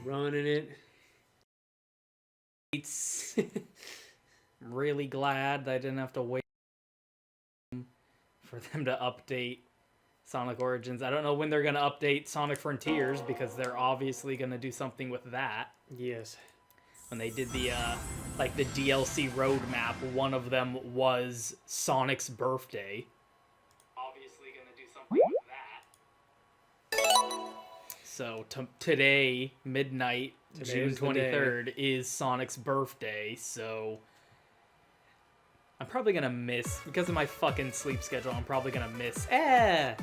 running it. I'm really glad that I didn't have to wait for them to update Sonic Origins. I don't know when they're going to update Sonic Frontiers because they're obviously going to do something with that. Yes. When they did the the DLC roadmap, one of them was Sonic's birthday. Obviously going to do something with that. So today, midnight, June 23rd, is Sonic's birthday, so I'm probably gonna miss, because of my fucking sleep schedule, I'm probably gonna miss, I'm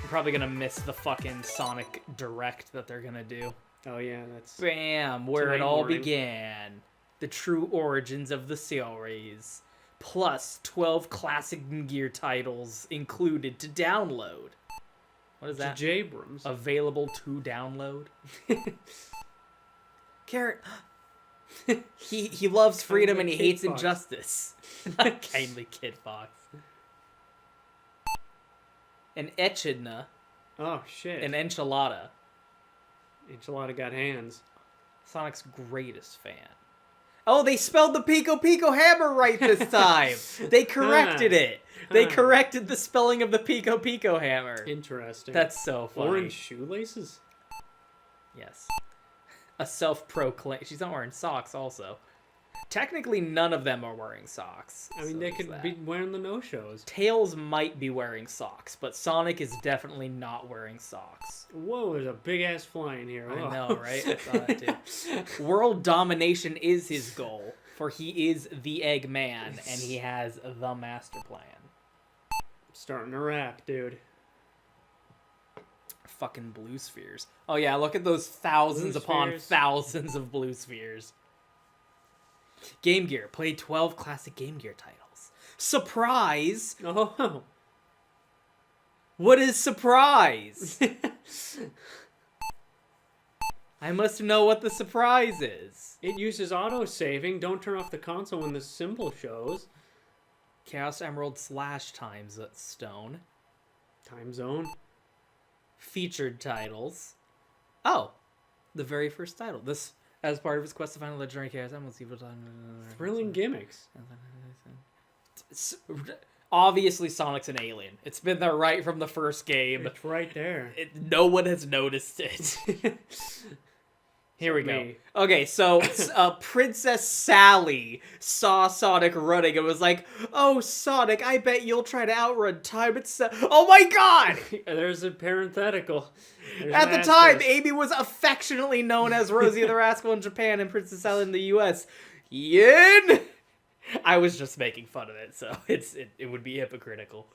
probably gonna miss the fucking Sonic Direct that they're gonna do. Oh yeah, that's... Bam! Where it all began. The true origins of the series. Plus 12 classic Gear titles included to download. What is that? Jabrams. Available to download. Carrot. he loves freedom and he hates injustice. Kindly Kid Fox. An echidna. Oh shit. An enchilada. Enchilada got hands. Sonic's greatest fan. Oh, they spelled the Pico Pico hammer right this time. They corrected it. They corrected the spelling of the Pico Pico hammer. Interesting. That's so funny. Orange shoelaces? Yes. A self-proclaimed... She's not wearing socks also. Technically, none of them are wearing socks. I mean, they could be wearing the no-shows. Tails might be wearing socks, but Sonic is definitely not wearing socks. Whoa, there's a big-ass fly in here. I know, right? I thought that too. World domination is his goal, for he is the Eggman, and he has the master plan. Starting to rap, dude. Fucking blue spheres. Oh yeah, look at those thousands upon thousands of blue spheres. Game Gear. Play 12 classic Game Gear titles. Surprise! Oh. What is surprise? I must know what the surprise is. It uses auto-saving. Don't turn off the console when the symbol shows. Chaos Emerald / Time Stone. Time Zone. Featured titles. Oh, the very first title. This, as part of his quest to find a legendary Chaos Emerald, thrilling gimmicks. Obviously, Sonic's an alien. It's been there right from the first game. It's right there. No one has noticed it. Here we go. Me. Okay, so Princess Sally saw Sonic running and was like, "Oh, Sonic, I bet you'll try to outrun time." Oh my god! There's a parenthetical. At the time, Amy was affectionately known as Rosie the Rascal in Japan and Princess Sally in the U.S. Yin! I was just making fun of it, so it would be hypocritical.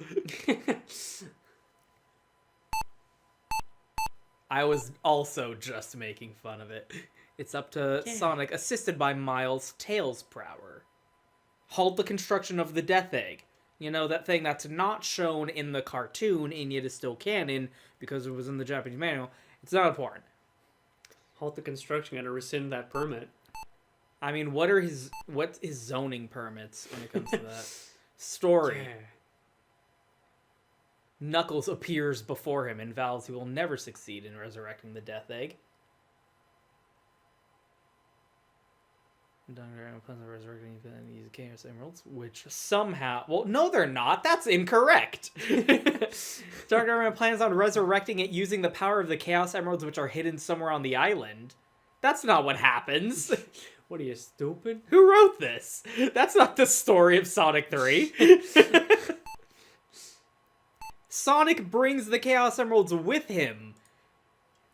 I was also just making fun of it. It's up to Sonic, assisted by Miles' Tails Prower. Halt the construction of the Death Egg. You know, that thing that's not shown in the cartoon and yet is still canon because it was in the Japanese manual. It's not important. Halt the construction, gotta rescind that permit. I mean, what's his zoning permits when it comes to that? Story. Yeah. Knuckles appears before him and vows he will never succeed in resurrecting the Death Egg. Dr. Eggman plans on resurrecting these Chaos Emeralds, which somehow... Well, no, they're not. That's incorrect. Dr. Eggman plans on resurrecting it using the power of the Chaos Emeralds, which are hidden somewhere on the island. That's not what happens. What are you, stupid? Who wrote this? That's not the story of Sonic 3. Sonic brings the Chaos Emeralds with him.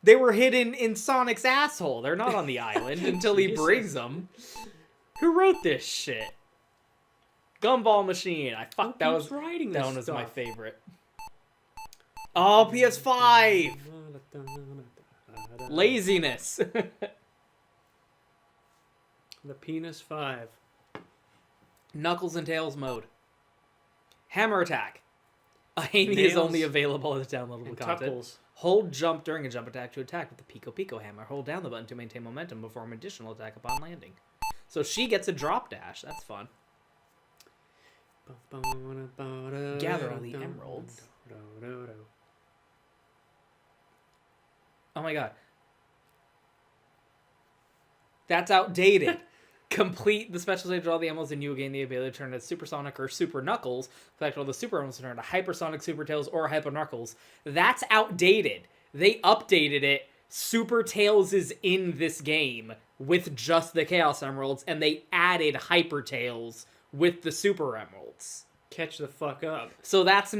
They were hidden in Sonic's asshole. They're not on the island until he brings them. Who wrote this shit? Gumball Machine. That was my favorite. Oh, PS5. Laziness. The Penis 5. Knuckles and Tails mode. Hammer attack. Amy is only available as downloadable content. Tuckles. Hold jump during a jump attack to attack with the Pico Pico hammer. Hold down the button to maintain momentum before an additional attack upon landing. So she gets a drop dash. That's fun. Gather all the emeralds. Oh my god. That's outdated. Complete the special stage with all the emeralds and you will gain the ability to turn into Supersonic or Super Knuckles. Collect all the Super Emeralds to turn into Hypersonic, Super Tails, or Hyper Knuckles. That's outdated. They updated it. Super Tails is in this game with just the Chaos Emeralds, and they added Hyper Tails with the Super Emeralds. Catch the fuck up. So that's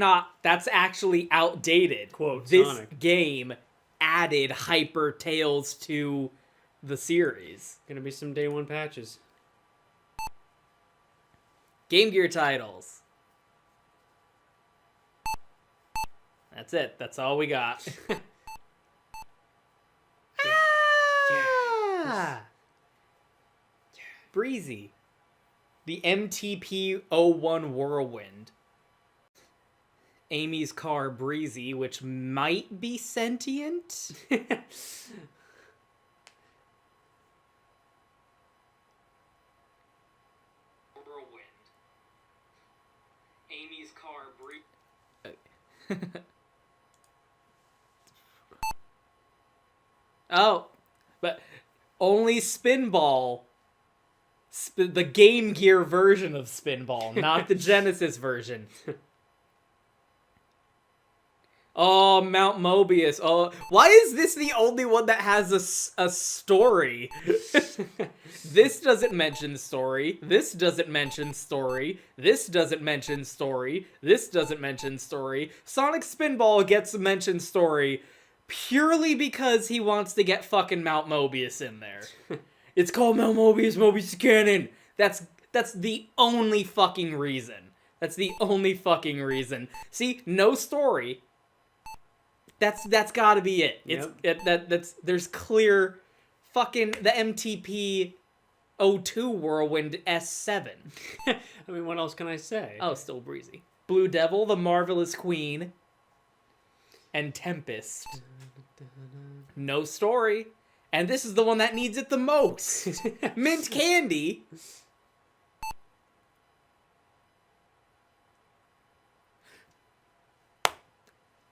actually outdated. Quote, this Sonic. game added Hyper Tails to the series. Gonna be some day one patches. Game Gear titles. That's it. That's all we got. Ah! Breezy. The MTP-01 Whirlwind. Amy's car, Breezy, which might be sentient. Whirlwind. Amy's car, Breezy. Oh, but only Spinball. The Game Gear version of Spinball, not the Genesis version. Oh, Mount Mobius. Oh, why is this the only one that has a story? This doesn't mention story. This doesn't mention story. This doesn't mention story. This doesn't mention story. Sonic Spinball gets mentioned story purely because he wants to get fucking Mount Mobius in there. It's called Mount Mobius, Mobius Cannon. That's the only fucking reason. That's the only fucking reason. See, no story. That's gotta be it. It's there's clear fucking the MTP 02 Whirlwind S7. I mean, what else can I say? Oh, still Breezy. Blue Devil, the Marvelous Queen, and Tempest. No story. And this is the one that needs it the most. Mint Candy.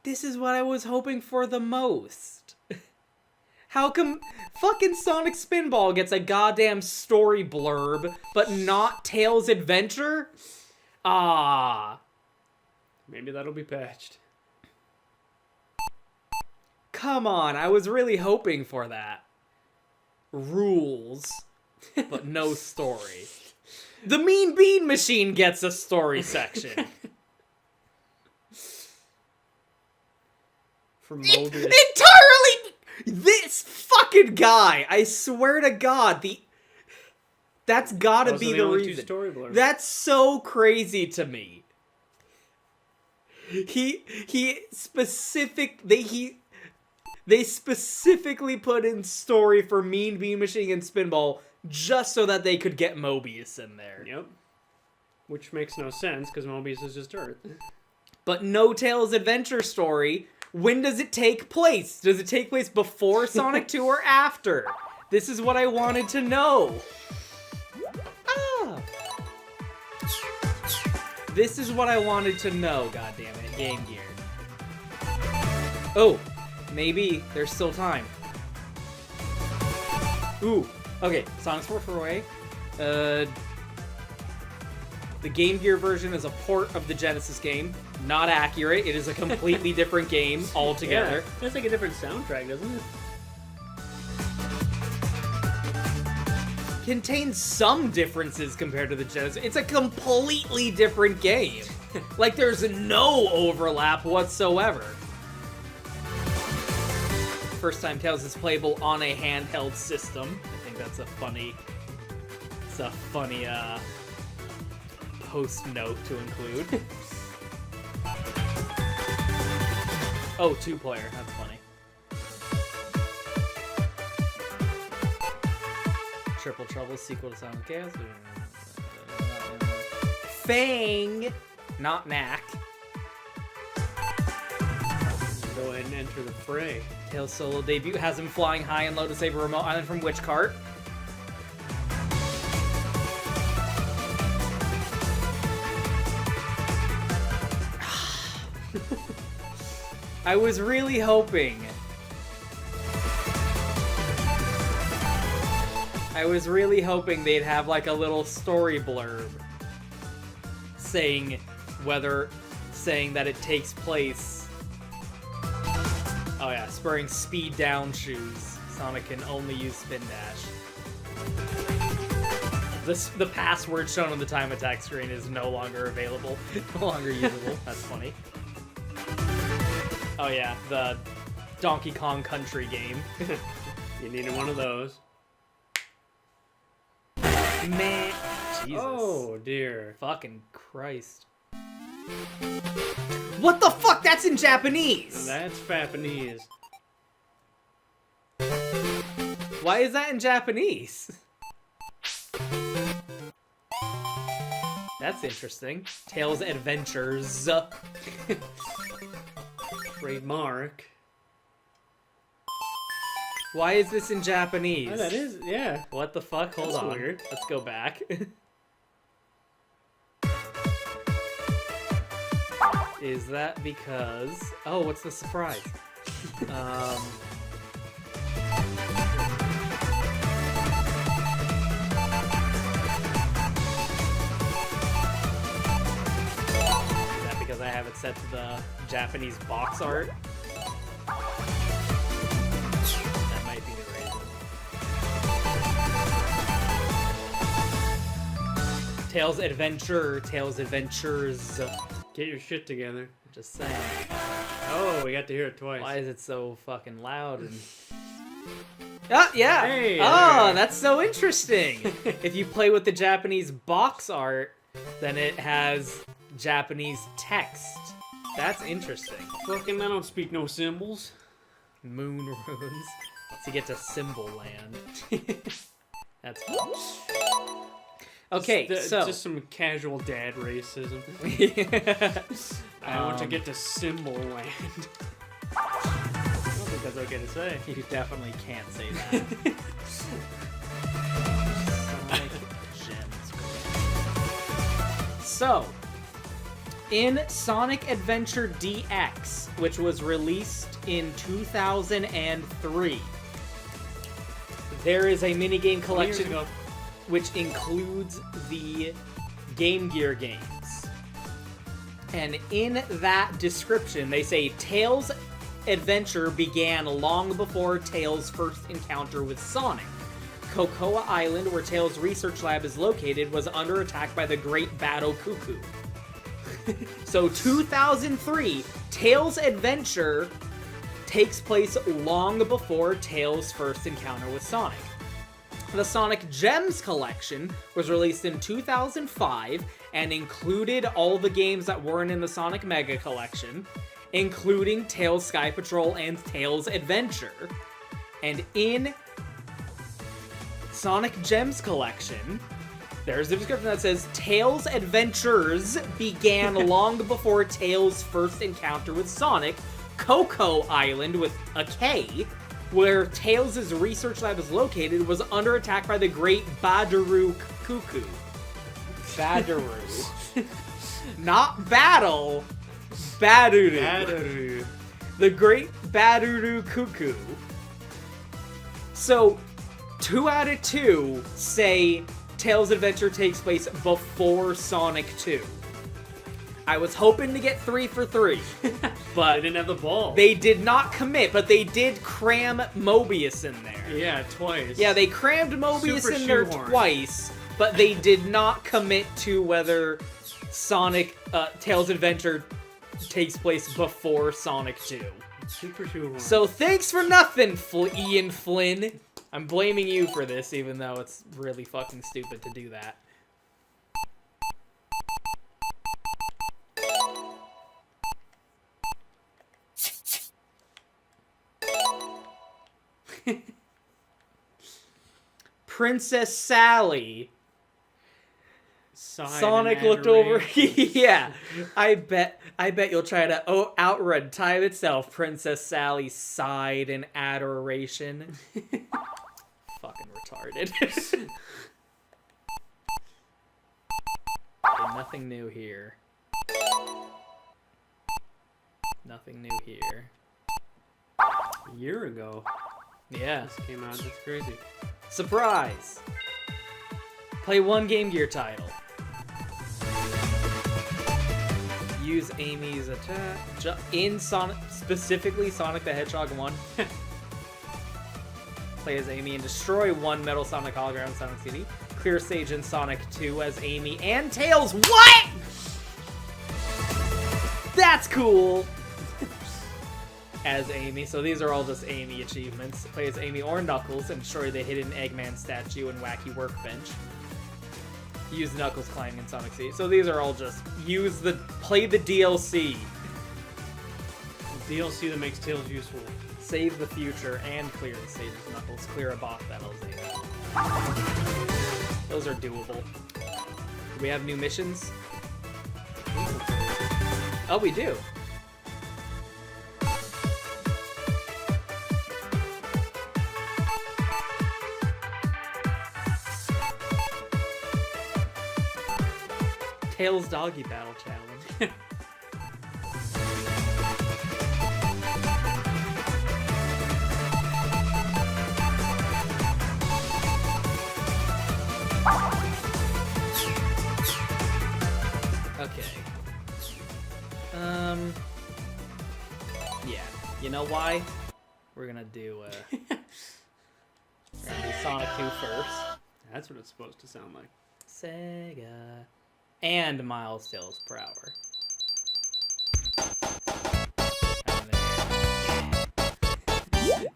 This is what I was hoping for the most. How come fucking Sonic Spinball gets a goddamn story blurb, but not Tails Adventure? Ah. Maybe that'll be patched. Come on, I was really hoping for that. Rules, but no story. The Mean Bean Machine gets a story section. From Mobius. Entirely! This fucking guy, I swear to God, that's gotta be the reason. Story blurbs. That's so crazy to me. They specifically put in story for Mean Bean Machine and Spinball just so that they could get Mobius in there. Yep. Which makes no sense, because Mobius is just Earth. But no Tails Adventure story. When does it take place? Does it take place before Sonic 2 or after? This is what I wanted to know. Ah. This is what I wanted to know, goddammit, Game Gear. Oh. Maybe there's still time. Ooh, okay. Sonic Swirlly. The Game Gear version is a port of the Genesis game. Not accurate. It is a completely different game altogether. Yeah, that's like a different soundtrack, doesn't it? Contains some differences compared to the Genesis. It's a completely different game. Like, there's no overlap whatsoever. First time Tails is playable on a handheld system. I think that's a funny post note to include. Oh, 2-player. That's funny. Triple Trouble, sequel to Sonic Chaos. Fang, not Knack. Go ahead and enter the fray. Tails' solo debut has him flying high and low to save a remote island from Witch Cart. I was really hoping. I was really hoping they'd have like a little story blurb saying that it takes place. Oh yeah, spurring speed down shoes. Sonic can only use spin dash. The password shown on the time attack screen is no longer available. No longer usable. That's funny. Oh yeah, the Donkey Kong Country game. You needed one of those. Man. Jesus. Oh, dear. Fucking Christ. What the fuck? That's in Japanese! That's Japanese. Why is that in Japanese? That's interesting. Tails Adventures. Trademark. Why is this in Japanese? Oh, that is, yeah. What the fuck? Hold That's on. weird. Let's go back. Is that because... Oh, what's the surprise? Is that because I have it set to the Japanese box art? That might be the reason. Tails Adventure, Tails Adventures. Get your shit together. Just saying. Oh, we got to hear it twice. Why is it so fucking loud? And... Ah, yeah. Hey, oh, there. that's so interesting. If you play with the Japanese box art, then it has Japanese text. That's interesting. Fucking, I don't speak no symbols. Moon runes. To get to Symbol Land. That's fun. Okay, so... Just some casual dad racism. I want to get to Symbol Land. I don't think that's okay to say. You definitely can't say that. Sonic Gems. So, in Sonic Adventure DX, which was released in 2003, there is a minigame collection which includes the Game Gear games. And in that description, they say, Tails' adventure began long before Tails' first encounter with Sonic. Cocoa Island, where Tails' research lab is located, was under attack by the Great Battle Cuckoo. So 2003, Tails' adventure takes place long before Tails' first encounter with Sonic. The Sonic Gems collection was released in 2005 and included all the games that weren't in the Sonic Mega collection, including Tails Sky Patrol and Tails Adventure. And in Sonic Gems collection, there's a description that says, Tails Adventures began long before Tails' first encounter with Sonic, Cocoa Island with a K, where Tails' research lab is located, was under attack by the Great Baduru Cuckoo. Baduru. Not battle. Baduru. Baduru. The Great Baduru Cuckoo. So, 2 out of 2 say Tails' adventure takes place before Sonic 2. I was hoping to get 3 for 3, but They didn't have the ball. they did not commit, but they did cram Mobius in there. Yeah, twice. Yeah, they crammed Mobius Super in there shoehorn. twice, but they did not commit to whether Sonic Tails' adventure takes place before Sonic 2. Super shoehorn. So thanks for nothing, Ian Flynn. I'm blaming you for this, even though it's really fucking stupid to do that. Princess Sally. Sonic looked over. Yeah, I bet you'll try to outrun time itself. Princess Sally sighed in adoration. Fucking retarded. Okay, nothing new here. Nothing new here. A year ago, Yeah. this came out. That's crazy. Surprise! Play one Game Gear title. Use Amy's attack in Sonic, specifically Sonic the Hedgehog 1. Play as Amy and destroy one Metal Sonic hologram in Sonic CD. Clear stage in Sonic 2 as Amy and Tails. What? That's cool. As Amy. So these are all just Amy achievements. Play as Amy or Knuckles and destroy the hidden Eggman statue and wacky workbench. Use Knuckles climbing in Sonic CD. So these are all just play the DLC. DLC that makes Tails useful. Save the future and clear the stage with Knuckles. Clear a boss battle as Amy. Those are doable. Do we have new missions? Oh, we do. Tails Doggy Battle Challenge. Okay. Yeah. You know why? We're gonna do Sonic 2 first. That's what it's supposed to sound like. Sega. And miles Tails per hour.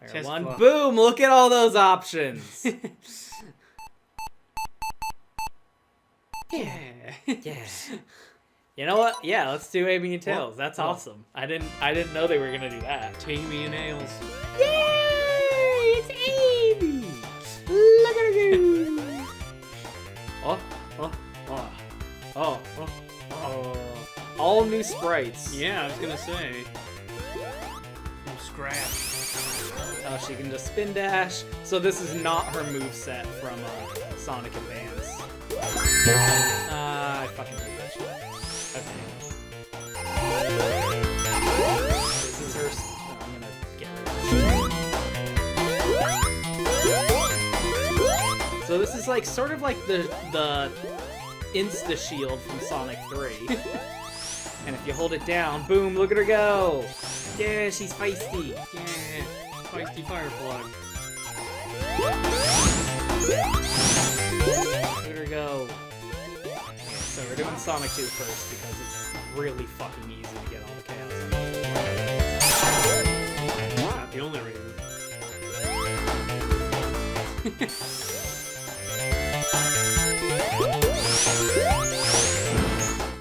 Test one. block. Boom! Look at all those options. Yeah. Yeah. You know what? Yeah, let's do Amy and Tails. That's awesome. I didn't know they were gonna do that. Tammy and Nails. Yay! It's Amy! Look at her go! Oh, oh, oh, oh, oh, oh. All new sprites. Yeah, I was gonna say. No scrap. Oh, she can just spin dash. So this is not her moveset from Sonic Advance. I fucking hate that shit. Okay. This is her. Oh, I'm gonna get her. So this is like sort of like the Insta Shield from Sonic 3. And if you hold it down, boom! Look at her go. Yeah, she's feisty. Yeah, feisty fire plug. Look at her go. So we're doing Sonic 2 first because it's really fucking easy to get all the chaos. Not the only reason.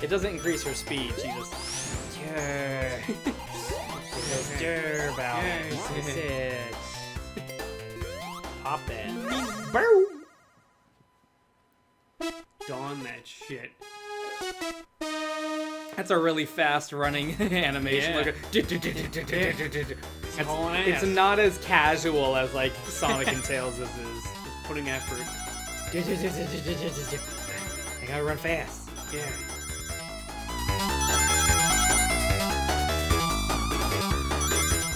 It doesn't increase her speed, she just... Yeah. Pop that. Boom! Dawn that shit. That's a really fast running animation. Yeah. Like it's ass. not as casual as like Sonic and Tails' is. Just putting effort. I gotta run fast. Yeah.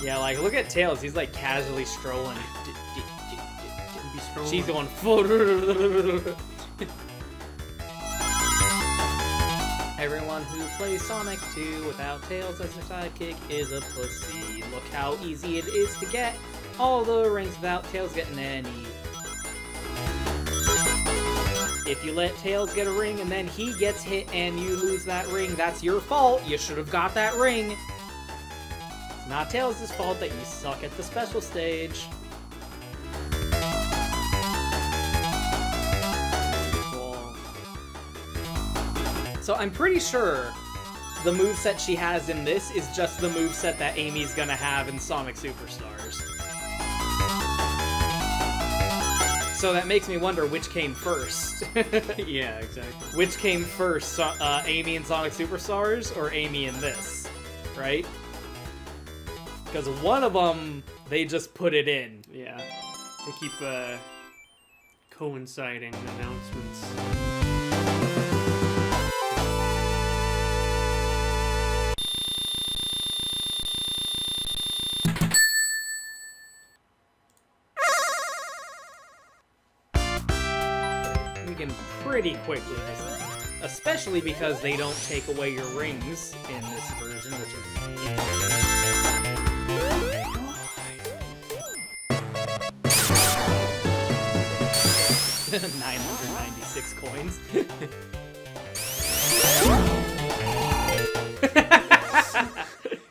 Yeah, like look at Tails. He's like casually strolling. He'd be strolling. She's going. Everyone who plays Sonic 2 without Tails as their sidekick is a pussy. Look how easy it is to get all the rings without Tails getting any. If you let Tails get a ring and then he gets hit and you lose that ring, that's your fault. You should have got that ring. It's not Tails' fault that you suck at the special stage. So I'm pretty sure the moveset she has in this is just the moveset that Amy's gonna have in Sonic Superstars. So that makes me wonder which came first. Yeah, exactly. Which came first, Amy in Sonic Superstars or Amy in this, right? Because one of them, they just put it in. Yeah. They keep coinciding announcements. can pretty quickly just, especially because they don't take away your rings in this version, which is 996 coins.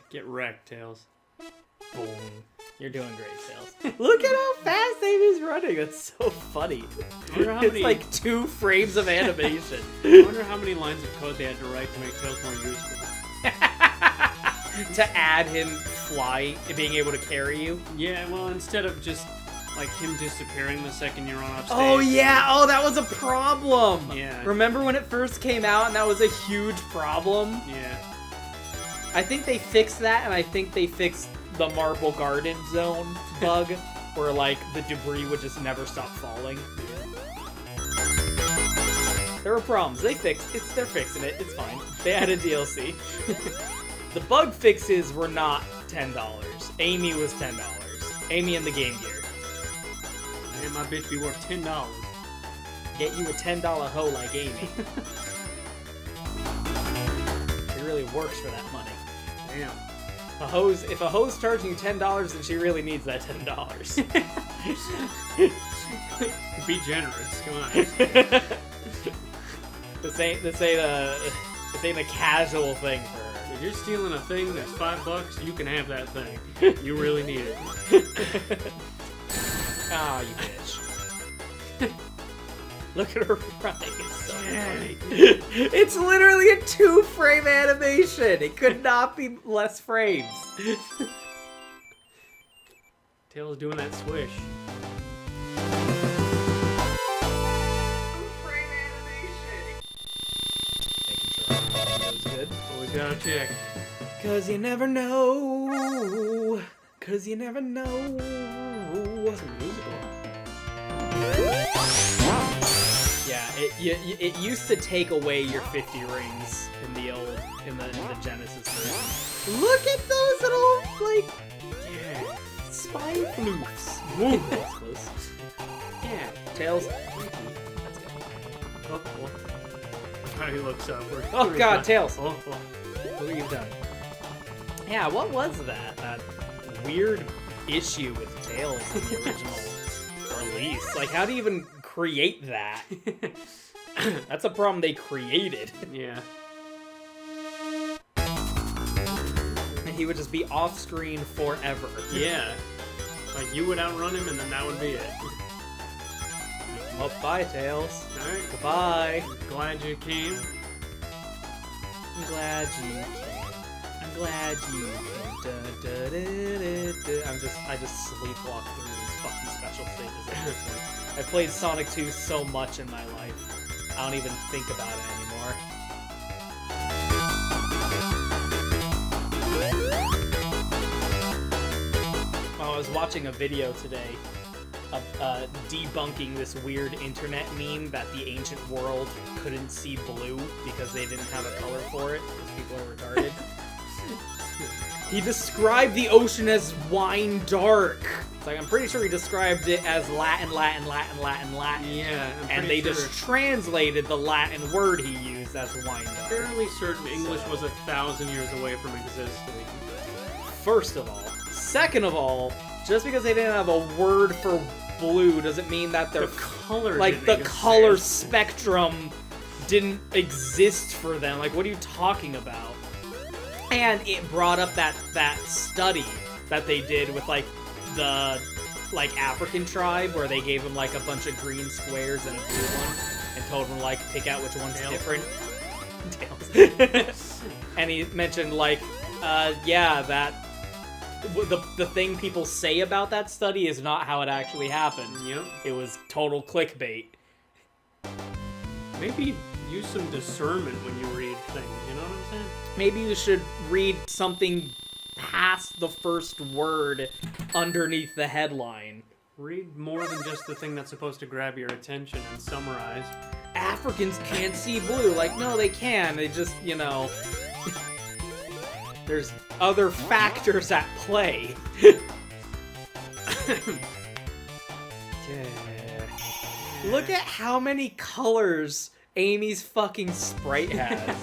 Get wrecked, Tails. Boom. You're doing great, Tails. Look at how fast Amy's running. That's so funny. It's like 2 frames of animation. I wonder how many lines of code they had to write to make Tails more useful. To add him being able to carry you. Yeah, well, instead of just like him disappearing the second you're on upstage. Oh yeah, oh that was a problem. Yeah. Remember when it first came out and that was a huge problem? Yeah. I think they fixed that, and I think they fixed the Marble Garden Zone bug, where like the debris would just never stop falling. There were problems. They fixed it. They're fixing it. It's fine. They added DLC. The bug fixes were not $10. Amy was $10. Amy and the Game Gear. Man, my bitch be worth $10. Get you a $10 hoe like Amy. It really works for that money. Damn. If a hoe's charging you $10, then she really needs that $10. Be generous. Come on. This ain't a casual thing for her. If you're stealing a thing that's $5, you can have that thing. You really need it. Oh, you bitch. Look at her running. It's so funny. It's literally a 2-frame animation. It could not be less frames. Tails doing that swish. 2-frame animation. Making sure that was good. Always gotta check. 'Cause you never know. 'Cause you never know. It's a musical. Yeah, it used to take away your 50 rings in the Genesis version. Look at those little spy floofs. Woo. That's close. Yeah. Tails. Oh. He looks up. Oh god, Tails. Oh. Look what you've done. Yeah, what was that? That weird issue with Tails in the original release. Like, how do you even create that? That's a problem they created. Yeah. And he would just be off screen forever. Yeah. Like, you would outrun him, and then that would be it. Well, bye, Tails. Alright. Goodbye. Glad you came. I'm glad you came. I'm glad you came. I just sleepwalk through these fucking special stages at this point. I played Sonic 2 so much in my life. I don't even think about it anymore. I was watching a video today of debunking this weird internet meme that the ancient world couldn't see blue because they didn't have a color for it because people are retarded. He described the ocean as wine dark. It's like, I'm pretty sure he described it as Latin. Yeah, And they just translated the Latin word he used as wine dark. fairly certain English was 1,000 years away from existing. First of all. Second of all, just because they didn't have a word for blue doesn't mean that The color like didn't the exist. color spectrum didn't exist for them. Like, what are you talking about? And it brought up that study that they did with like the African tribe where they gave them like a bunch of green squares and a blue one and told them like pick out which one's different. Tails. And he mentioned like that the thing people say about that study is not how it actually happened. Yep. It was total clickbait. Maybe use some discernment when you read things, you know what I'm saying? Maybe you should read something past the first word underneath the headline. Read more than just the thing that's supposed to grab your attention and summarize. Africans can't see blue. Like, no, they can. They just, there's other factors at play. Look at how many colors Amy's fucking sprite has.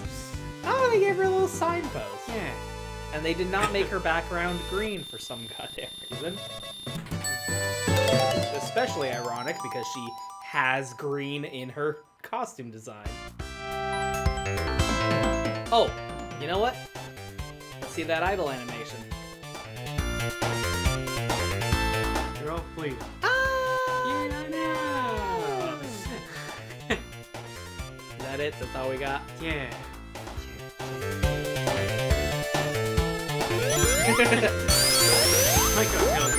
Oh, they gave her a little signpost. Yeah. And they did not make her background green for some goddamn reason. Especially ironic because she has green in her costume design. Oh, you know what? Let's see that idol animation. Girl, please. Ah! Yeah, I know. Is that it? That's all we got? Yeah. Might go down.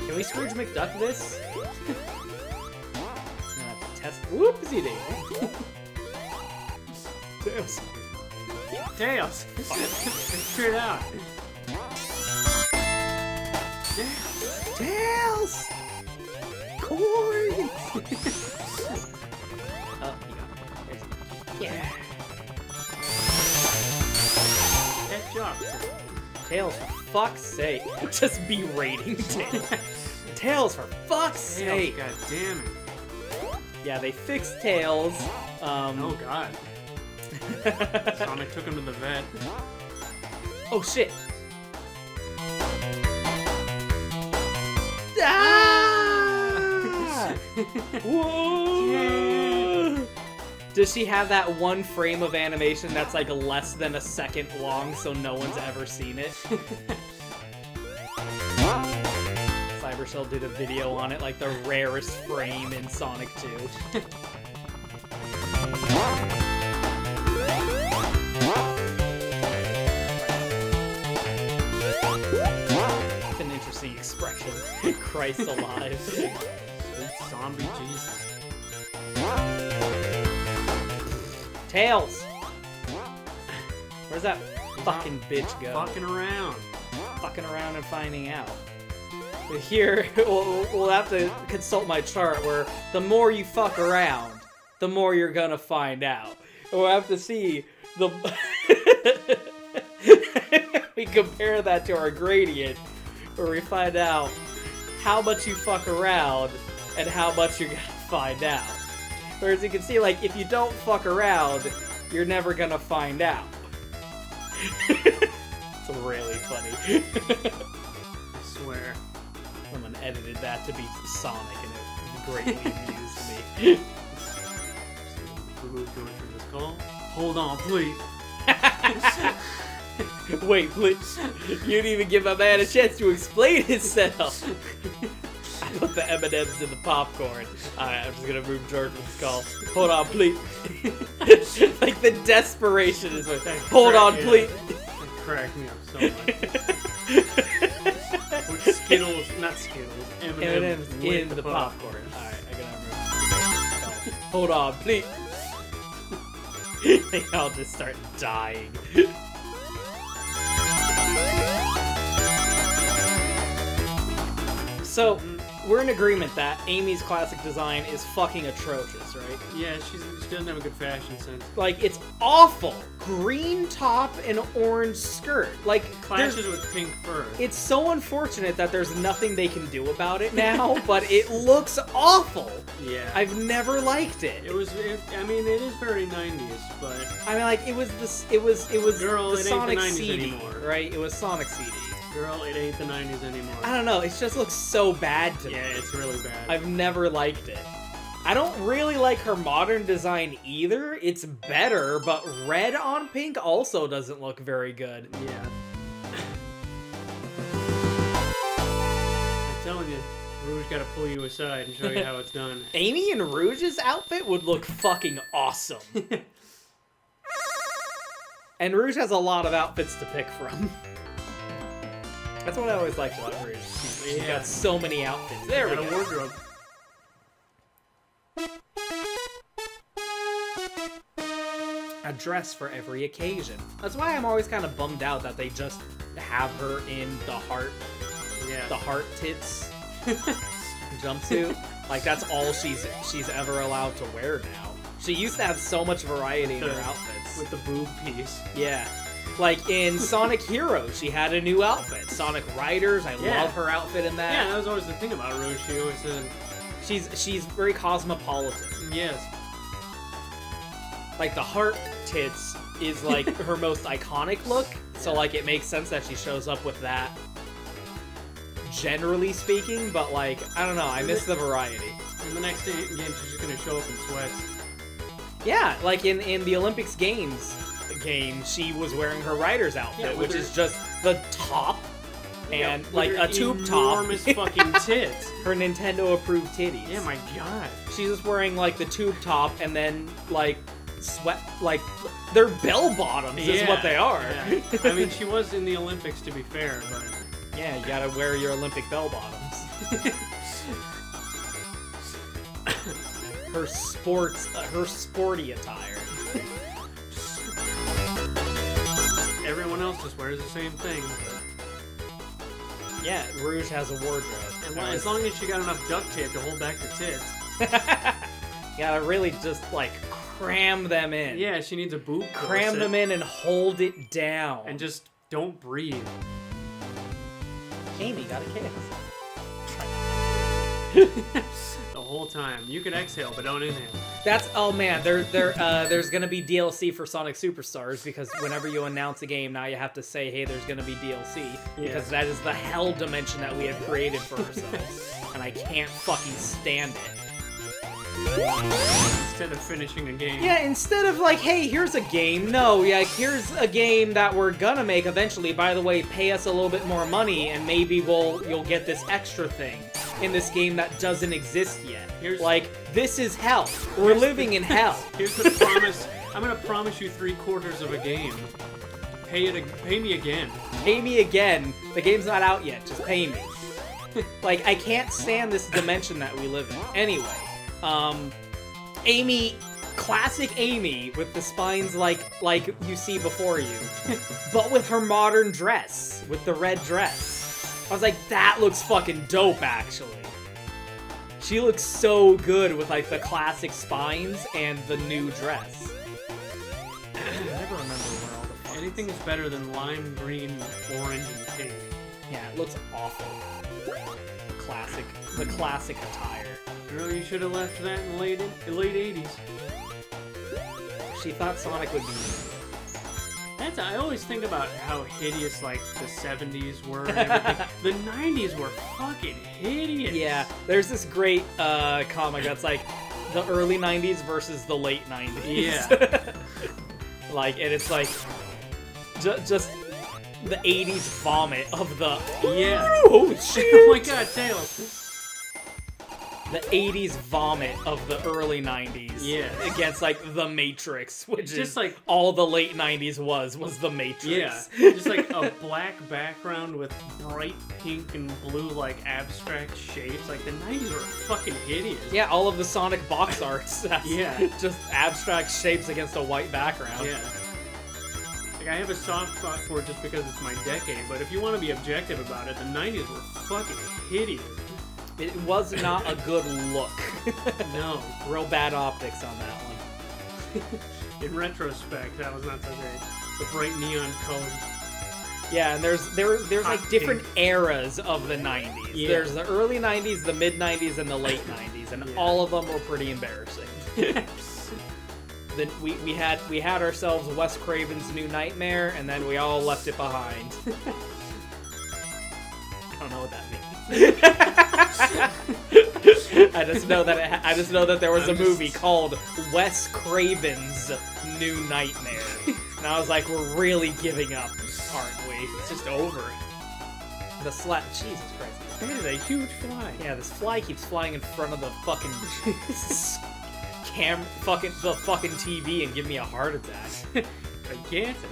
Can we Scrooge McDuck this? Test. Whoopsie dee. Tails. Tails. Figure it out. Tails! Coins! Oh, you got it. Yeah. Catch up. Tails, for fuck's sake. Just berating Tails. Tails, for fuck's sake. God damn it. Yeah, they fixed Tails. Oh god. Sonic took him to the vet. Oh shit. Ah! Whoa! Yeah. Does she have that one frame of animation that's like less than a second long so no one's ever seen it? Cybershell did a video on it, like the rarest frame in Sonic 2. That's an interesting expression. Christ alive. Sweet zombie Jesus. Tails! Where's that fucking bitch go? Fucking around. Fucking around and finding out. Here, we'll have to consult my chart where the more you fuck around, the more you're gonna find out. We'll have to see the... we compare that to our gradient, where we find out how much you fuck around and how much you're gonna find out. Whereas you can see, like, if you don't fuck around, you're never gonna find out. It's really funny. I swear. Someone edited that to be Sonic, and it greatly amused me. Remove George from this call. Hold on, please. Wait, please. You didn't even give my man a chance to explain himself. I put the M&M's in the popcorn. Alright, I'm just gonna move George from this call. Hold on, please. Like the desperation is like, hold on, please. That cracked me up so much. Put Skittles, not Skittles, M&M's in the popcorn. Alright, I gotta remove. Hold on, please. They all just start dying. So, we're in agreement that Amy's classic design is fucking atrocious, right? Yeah, she doesn't have a good fashion sense. Like, it's awful. Green top and orange skirt. Like, Clashes with pink fur. it's so unfortunate that there's nothing they can do about it now, but it looks awful. Yeah. I've never liked it. I mean, it is very 90s, but... I mean, like, it was Girl, the it ain't the Sonic 90s CD, anymore. right? It was Sonic CD. Girl, it ain't the 90s anymore. I don't know, it just looks so bad to me. Yeah, it's really bad. I've never liked it. I don't really like her modern design either. It's better, but red on pink also doesn't look very good. Yeah. I'm telling you, Rouge gotta pull you aside and show you how it's done. Amy in Rouge's outfit would look fucking awesome. And Rouge has a lot of outfits to pick from. That's what I always liked about Rouge. She's got so many outfits. There we Got a go. wardrobe. A dress for every occasion. That's why I'm always kind of bummed out that they just have her in the heart tits jumpsuit. Like that's all she's ever allowed to wear now. She used to have so much variety in her outfits. With the boob piece. Yeah. Like in Sonic Heroes, she had a new outfit. Sonic Riders, I love her outfit in that. Yeah, that was always the thing about Rose. She always said... She's very cosmopolitan. Yes. Like the heart tits is like her most iconic look, so like it makes sense that she shows up with that. Generally speaking, but like I don't know, I miss the variety. In the next game, she's just gonna show up in sweats. Yeah, like in the Olympics game, she was wearing her rider's outfit, which is just the top and like a tube top. Enormous fucking tits. Her Nintendo approved titties. Yeah, my god. She's just wearing like the tube top and then like sweat, like they're bell bottoms is what they are. Yeah. I mean, she was in the Olympics to be fair, but yeah, you gotta wear your Olympic bell bottoms. her sporty attire. Everyone else just wears the same thing. Yeah, Rouge has a wardrobe. As long as she got enough duct tape to hold back the tits. You gotta really just like cram them in. Yeah, she needs a boob corset. Cram them in and hold it down. And just don't breathe. Amy got a kiss. The whole time. You can exhale, but don't inhale. Oh man, there's gonna be DLC for Sonic Superstars because whenever you announce a game, now you have to say, hey, there's gonna be DLC because that is the hell dimension that we have created for ourselves, and I can't fucking stand it. Instead of finishing a game. Yeah, instead of like, hey, here's a game. No, yeah, here's a game that we're gonna make eventually. By the way, pay us a little bit more money, and maybe you'll get this extra thing in this game that doesn't exist yet. This is hell. We're living in hell. Here's the promise. I'm gonna promise you 3/4 of a game. Pay me again. Pay me again. The game's not out yet. Just pay me. Like, I can't stand this dimension that we live in. Anyway. Amy, classic Amy with the spines like you see before you, but with her modern dress, with the red dress. I was like, that looks fucking dope, actually. She looks so good with like the classic spines and the new dress. I never remember where all the fuck. Anything is better than lime green, orange, and pink. Yeah, it looks awful. The classic attire. Really, you should have left that in the late 80s. She thought Sonic would be. I always think about how hideous like the 70s were and everything. The 90s were fucking hideous. Yeah, there's this great comic that's like the early 90s versus the late 90s. Yeah. And it's like just the 80s vomit of the. Yeah. Oh shit! Oh my god, Tails. The 80s vomit of the early 90s. Yeah. Against like the Matrix, which it's is just like all the late 90s was the Matrix. Yeah. Just like a black background with bright pink and blue like abstract shapes. Like the 90s were fucking hideous. Yeah, all of the Sonic box arts. Yeah. Just abstract shapes against a white background. Yeah. Like I have a soft spot for it just because it's my decade, but if you want to be objective about it, the 90s were fucking hideous. It was not a good look. No. Real bad optics on that one. In retrospect, that was not so great. The bright neon colors. Yeah, and there's like different eras of the 90s. Yeah. There's the early 90s, the mid 90s, and the late 90s, and all of them were pretty embarrassing. Then we had ourselves Wes Craven's New Nightmare, and then we all left it behind. I don't know what that means. I just know that there was a movie called Wes Craven's New Nightmare, and I was like, we're really giving up, aren't we? It's just over. Jesus Christ! That is a huge fly. Yeah, this fly keeps flying in front of the fucking the fucking TV and give me a heart attack. Gigantic.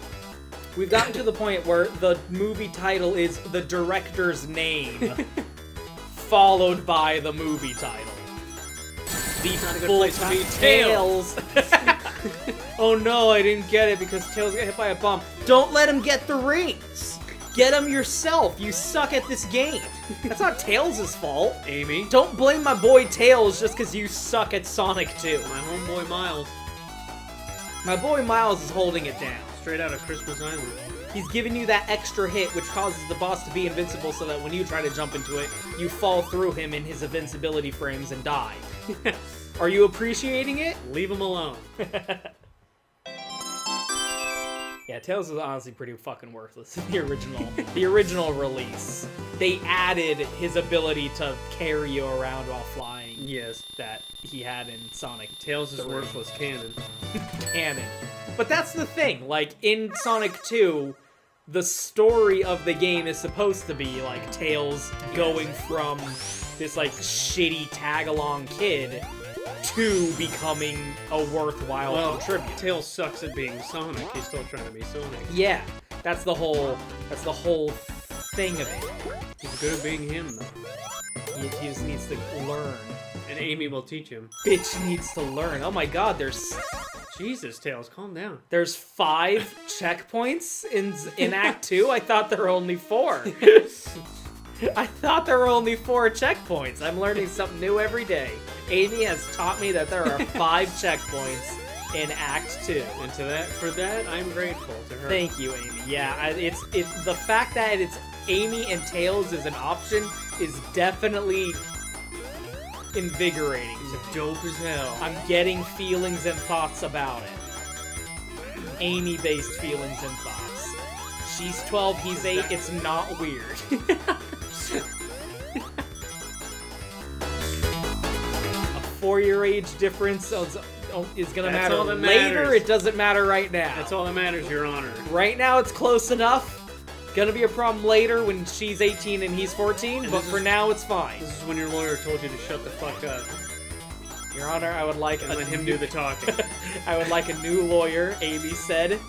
We've gotten to the point where the movie title is the director's name, followed by the movie title. The full Tails. Oh no, I didn't get it because Tails got hit by a bomb. Don't let him get the rings. Get him yourself. You suck at this game. That's not Tails' fault. Amy. Don't blame my boy Tails just because you suck at Sonic 2. My homeboy Miles. My boy Miles is holding it down. Straight out of Christmas Island. He's giving you that extra hit, which causes the boss to be invincible so that when you try to jump into it, you fall through him in his invincibility frames and die. Are you appreciating it? Leave him alone. Yeah, Tails is honestly pretty fucking worthless in the original release. They added his ability to carry you around while flying. Yes. That he had in Sonic. Tails is 3. worthless canon. Canon. But that's the thing, like, in Sonic 2, the story of the game is supposed to be, like, Tails going from this, like, shitty tag-along kid to becoming a worthwhile contributor. Tails sucks at being Sonic. He's still trying to be Sonic. Yeah, that's the whole thing of it. He's good at being him, though. He just needs to learn. And Amy will teach him. Bitch needs to learn. Oh my god, Jesus, Tails, calm down. There's 5 checkpoints in Act 2? I thought there were only 4. I thought there were only 4 checkpoints. I'm learning something new every day. Amy has taught me that there are 5 checkpoints in Act 2. And for that, I'm grateful to her. Thank you, Amy. Yeah, it's the fact that it's Amy and Tails is an option is definitely invigorating. It's dope as hell. I'm getting feelings and thoughts about it. Amy-based feelings and thoughts. She's 12, he's 8, it's not weird. A 4-year age difference is gonna matter all that later. matters. It doesn't matter right now. That's all that matters, Your Honor. Right now it's close enough. Gonna be a problem later when she's 18 and he's 14, And but for now it's fine. This is when your lawyer told you to shut the fuck up Your Honor, I would like and let him do the talking. I would like a new lawyer, Amy said.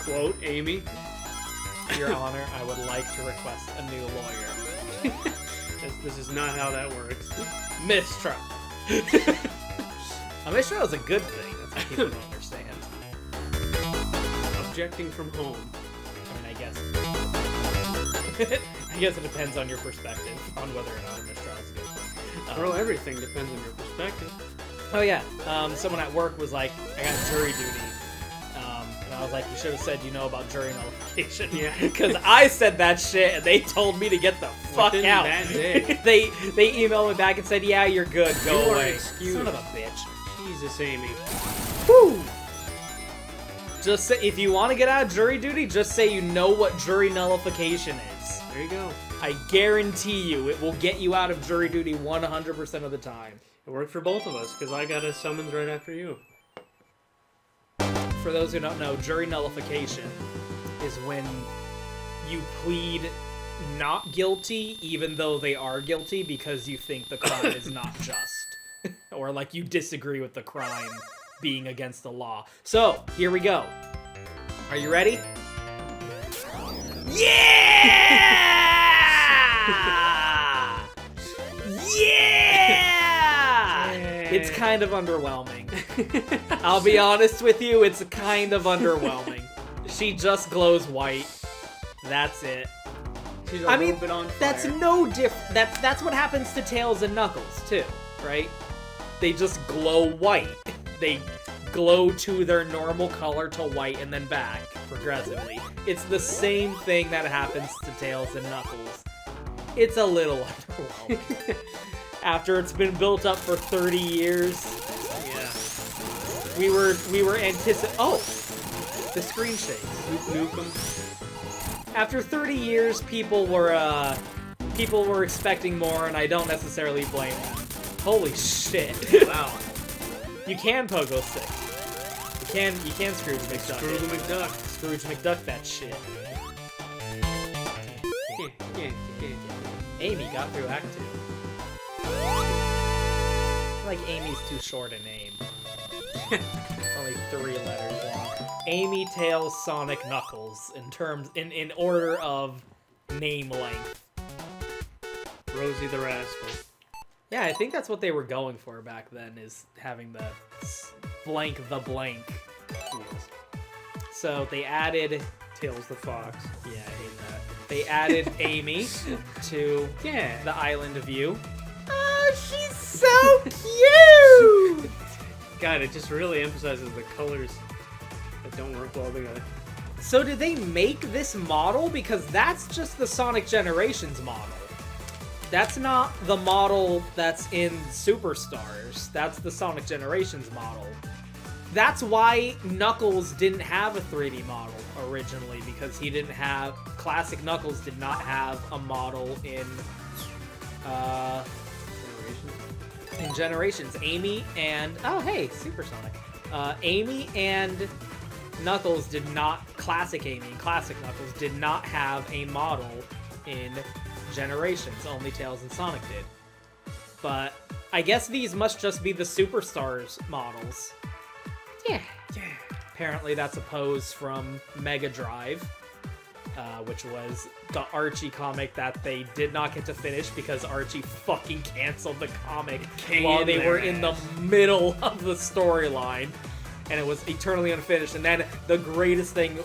Quote, Amy. Your Honor, I would like to request a new lawyer. This is not how that works. Mistrial. A mistrial is a good thing. That's what people don't understand. Objecting from home. I mean, I guess it depends on your perspective on whether or not a mistrial is a good thing. Well, everything depends on your perspective. Oh yeah, someone at work was like, I got jury duty. And I was like, you should have said you know about jury nullification. Yeah. Because I said that shit and they told me to get the fuck Within out. that day. they emailed me back and said, yeah, you're good, go You are away. excused. Son of a bitch. Jesus, Amy. Woo! Just say, if you want to get out of jury duty, just say you know what jury nullification is. There you go. I guarantee you it will get you out of jury duty 100% of the time. It worked for both of us, because I got a summons right after you. For those who don't know, jury nullification is when you plead not guilty even though they are guilty because you think the crime is not just. Or like you disagree with the crime being against the law. So, here we go. Are you ready? Yeah! Yeah! It's kind of underwhelming. I'll be honest with you, it's kind of underwhelming. She just glows white. That's it. She's a I little mean, bit on fire. that's no different. That's what happens to Tails and Knuckles too, right? They just glow white. They glow to their normal color to white and then back progressively. It's the same thing that happens to Tails and Knuckles. It's a little underwhelming. After it's been built up for 30 years, Yeah. we were anticipating. Oh, the screen shakes. Nuke 'em. After 30 years, people were expecting more, and I don't necessarily blame them. Holy shit! Wow. You can pogo stick. You can Scrooge McDuck. Screw the it. McDuck. Scrooge McDuck that shit. Yeah. Amy got through Act 2. I feel like Amy's too short a name. Only 3 letters long. Amy, Tails, Sonic, Knuckles in order of name length. Rosie the Rascal. Yeah, I think that's what they were going for back then, is having the blank the blank. Yes. So they added... Tails the Fox. Yeah, I hate that. They added Amy to Yeah. the island view. Oh, she's so cute! God, it just really emphasizes the colors that don't work well together. So did they make this model? Because that's just the Sonic Generations model. That's not the model that's in Superstars. That's the Sonic Generations model. That's why Knuckles didn't have a 3D model originally, because he didn't have... Classic Knuckles did not have a model in Generations. Amy and... Oh, hey, Supersonic. Amy and Knuckles did not... Classic Amy and Classic Knuckles did not have a model in Generations. Only Tails and Sonic did. But I guess these must just be the Superstars models. Yeah. Apparently that's a pose from Mega Drive, which was the Archie comic that they did not get to finish because Archie fucking canceled the comic while they were in the middle of the storyline, and it was eternally unfinished. And then the greatest thing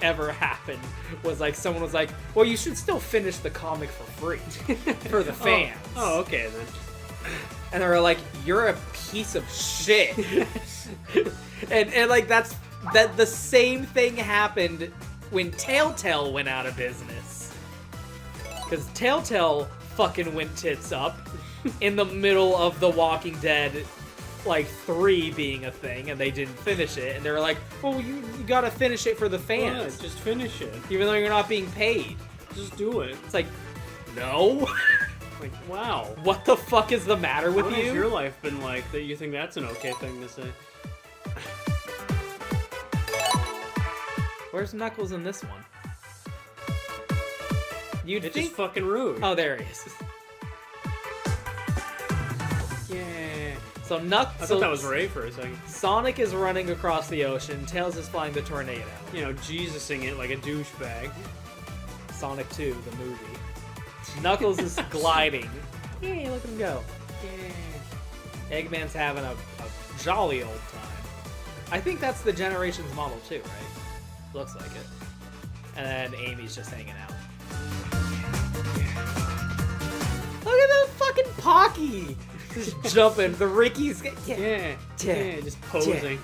ever happened was, like, someone was like, well, you should still finish the comic for free for the fans. Oh, okay then. And they were like, you're a piece of shit. and like, that the same thing happened when Telltale went out of business. Because Telltale fucking went tits up in the middle of The Walking Dead, like, 3 being a thing, and they didn't finish it. And they were like, well, you gotta finish it for the fans. Yeah, just finish it. Even though you're not being paid. Just do it. It's like, no. Like, wow. What the fuck is the matter with What you? has your life been like that you think that's an okay thing to say? Where's Knuckles in this one? You'd It's think... just fucking rude. Oh, there he is. Yeah. So I thought that was Ray for a second. Sonic is running across the ocean. Tails is flying the tornado. You know, Jesusing it like a douchebag. Sonic 2, the movie. Knuckles is gliding. Yay, look at him go. Yeah. Eggman's having a jolly old time. I think that's the Generations model too, right? Looks like it. And then Amy's just hanging out. Look at that fucking Pocky! Just jumping. The Ricky's... Yeah, just posing.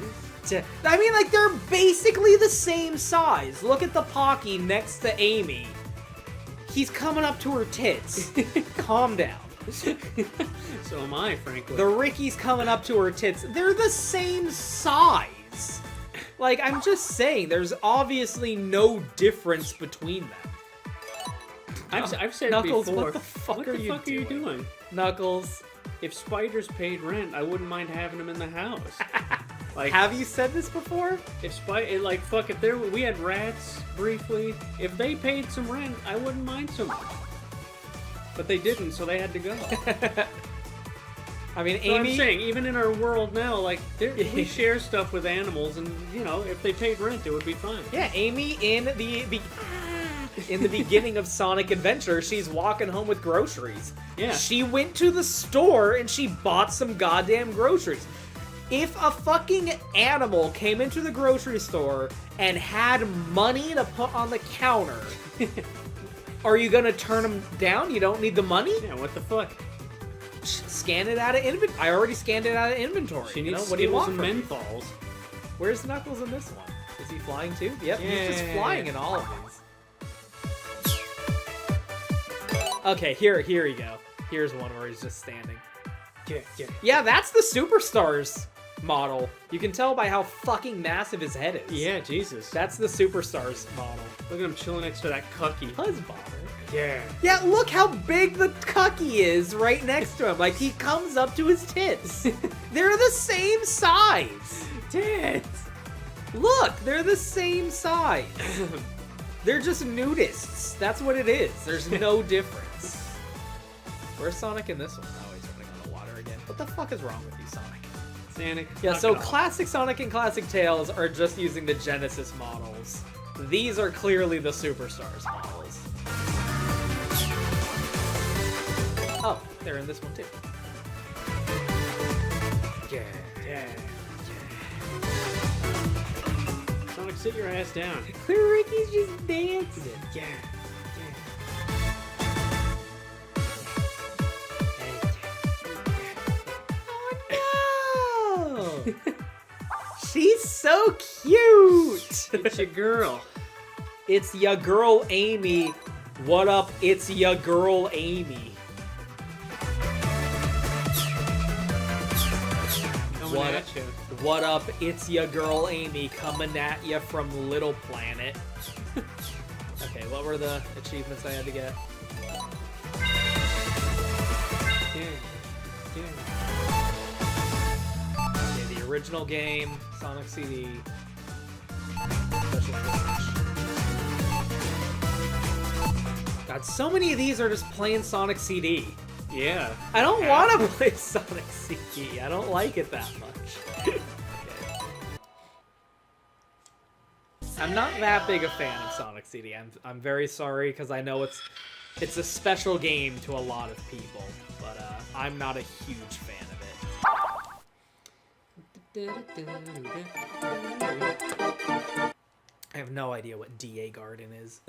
I mean, like, they're basically the same size. Look at the Pocky next to Amy. He's coming up to her tits. Calm down. So am I, frankly. The Ricky's coming up to her tits. They're the same size. Like, I'm just saying, there's obviously no difference between them. I've said Knuckles, before. what the fuck are you doing? Knuckles. If spiders paid rent, I wouldn't mind having them in the house. Like, have you said this before? If we had rats briefly, if they paid some rent, I wouldn't mind so much. But they didn't, so they had to go. I mean, So Amy... I'm saying, even in our world now, like, we share stuff with animals, and, you know, if they paid rent, it would be fine. Yeah, Amy, in the beginning of Sonic Adventure, she's walking home with groceries. Yeah. She went to the store and she bought some goddamn groceries. If a fucking animal came into the grocery store and had money to put on the counter, are you gonna turn them down? You don't need the money? Yeah, what the fuck? Scan it out of inventory. I already scanned it out of inventory. She needs what do you want and from me? menthols. Where's Knuckles in this one? Is he flying too? Yep, Yeah. he's just flying in all of these. Okay, here you go. Here's one where he's just standing. Yeah, that's the Superstars model. You can tell by how fucking massive his head is. Yeah, Jesus. That's the Superstars model. Look at him chilling next to that cucky. Huzzbobber. Yeah. Yeah, look how big the cucky is right next to him. Like, he comes up to his tits. They're the same size. Tits. Look, they're the same size. They're just nudists. That's what it is. There's no difference. Where's Sonic in this one? Oh, he's running on the water again. What the fuck is wrong with you, Sonic? Sonic. Yeah, so classic Sonic and classic Tails are just using the Genesis models. These are clearly the Superstars models. Oh, they're in this one too. Yeah. Sonic, sit your ass down. Ricky's just dancing. Yeah. Oh no! She's so cute! It's your girl. It's ya girl Amy. What up? It's ya girl Amy. What up? It's ya girl Amy coming at ya from Little Planet. Okay, what were the achievements I had to get? Okay, the original game, Sonic CD. Special privilege. God, so many of these are just plain Sonic CD. Yeah. I don't want to play Sonic CD. I don't like it that much. Okay. I'm not that big a fan of Sonic CD. I'm very sorry because I know it's a special game to a lot of people, but I'm not a huge fan of it. I have no idea what DA Garden is.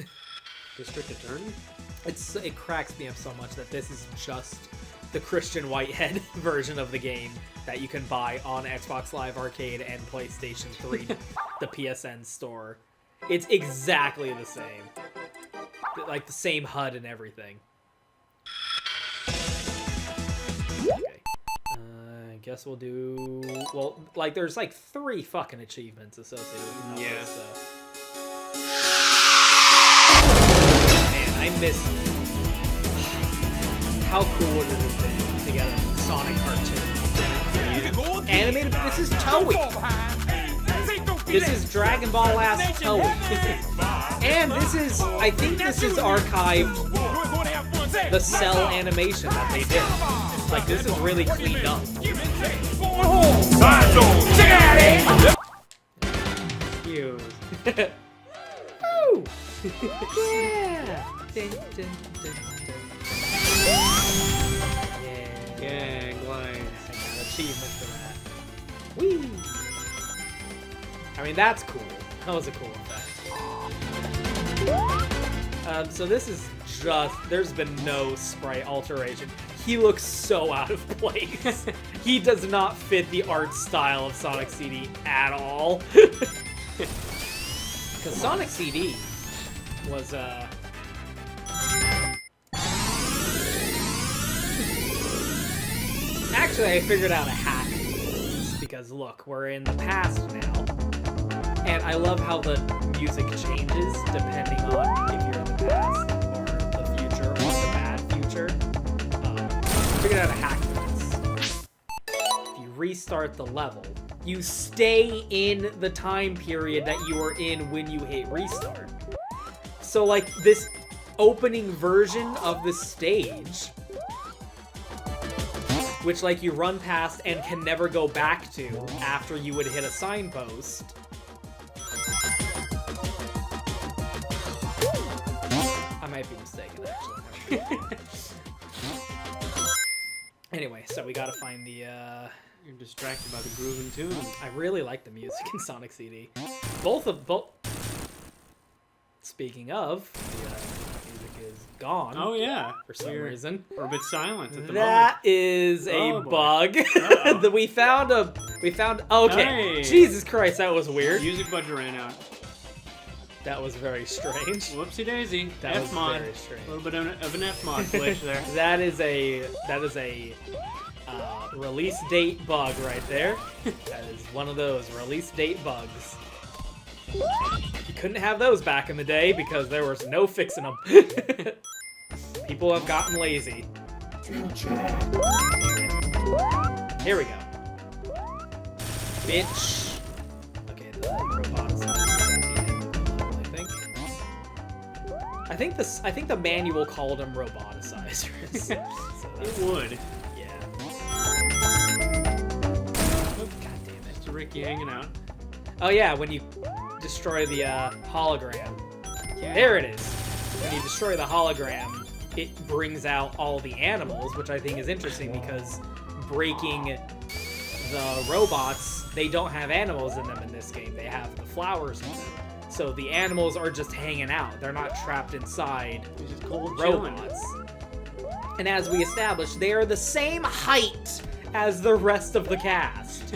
District Attorney? It cracks me up so much that this is just the Christian Whitehead version of the game that you can buy on Xbox Live Arcade and PlayStation 3, the PSN store. It's exactly the same. Like the same HUD and everything. Okay. I guess we'll do... Well, like there's like 3 fucking achievements associated with it. Yeah. So. I miss how cool would it have been to get a Sonic cartoon. Animated, this is Toei. This is Dragon Ball ass Toei. And this is, I think this is archived the cell animation that they did. Like this is really cleaned up. Cute. Woo! Yeah! Dun, dun, dun, dun. Yeah, glide. I got an achievement for that. Whee! I mean, that's cool. That was a cool effect. So this is just... There's been no sprite alteration. He looks so out of place. He does not fit the art style of Sonic CD at all. Because Sonic CD was, Actually, I figured out a hack. Because, look, we're in the past now. And I love how the music changes depending on if you're in the past or the future or the bad future. I figured out a hack for this. If you restart the level, you stay in the time period that you were in when you hit restart. So, like, this opening version of the stage, which, like, you run past and can never go back to after you would hit a signpost. I might be mistaken, actually. Anyway, so we gotta find the, You're distracted by the grooving tune. I really like the music in Sonic CD. Speaking of, the music is gone. Oh yeah, For some reason. We're a bit silent at the That is a Oh, boy. bug. That we found. Okay. Hey. Jesus Christ, that was weird. Music budget ran out. That was very strange. Whoopsie daisy. That was F-mod. very strange. A little bit of an F-mod glitch there. That is a release date bug right there. That is one of those release date bugs. You couldn't have those back in the day because there was no fixing them. People have gotten lazy. Here we go. Bitch. Okay, the robots are at the end of the level, I think. I think the manual called them roboticizers. So It would. yeah. God damn it. It's Ricky hanging out. Oh yeah, when you destroy the hologram. There it is. When you destroy the hologram, it brings out all the animals, which I think is interesting because breaking the robots, they don't have animals in them in this game. They have the flowers in them. So the animals are just hanging out. They're not trapped inside He's just cold chilling. robots. And as we established, they are the same height as the rest of the cast.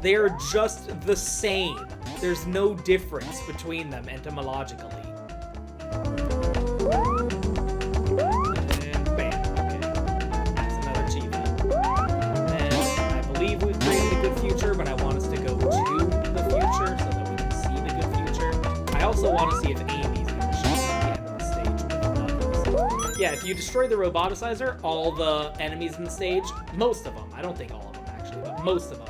They are just the same. There's no difference between them etymologically. And bam. Okay. That's another achievement. And I believe we've created a good future, but I want us to go to the future so that we can see the good future. I also want to see if Amy's going to show up at the end of the stage with the Knuckles. Yeah, if you destroy the roboticizer, all the enemies in the stage, most of them, I don't think all of them actually, but most of them,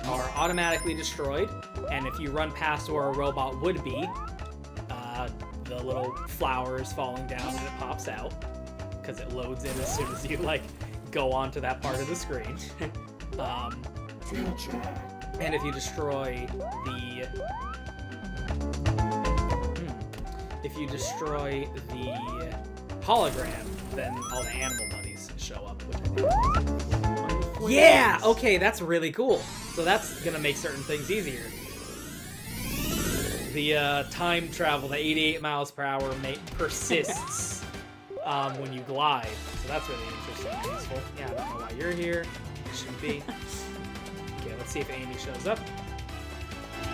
are automatically destroyed. And if you run past where a robot would be, the little flower is falling down and it pops out because it loads in as soon as you like go onto that part of the screen. And if you destroy the hologram, then all the animal buddies show up. Yeah. Okay, that's really cool. So that's gonna make certain things easier. The time travel, the 88 miles per hour persists when you glide. So that's really interesting and useful. Yeah, I don't know why you're here. You shouldn't be. Okay, let's see if Amy shows up. I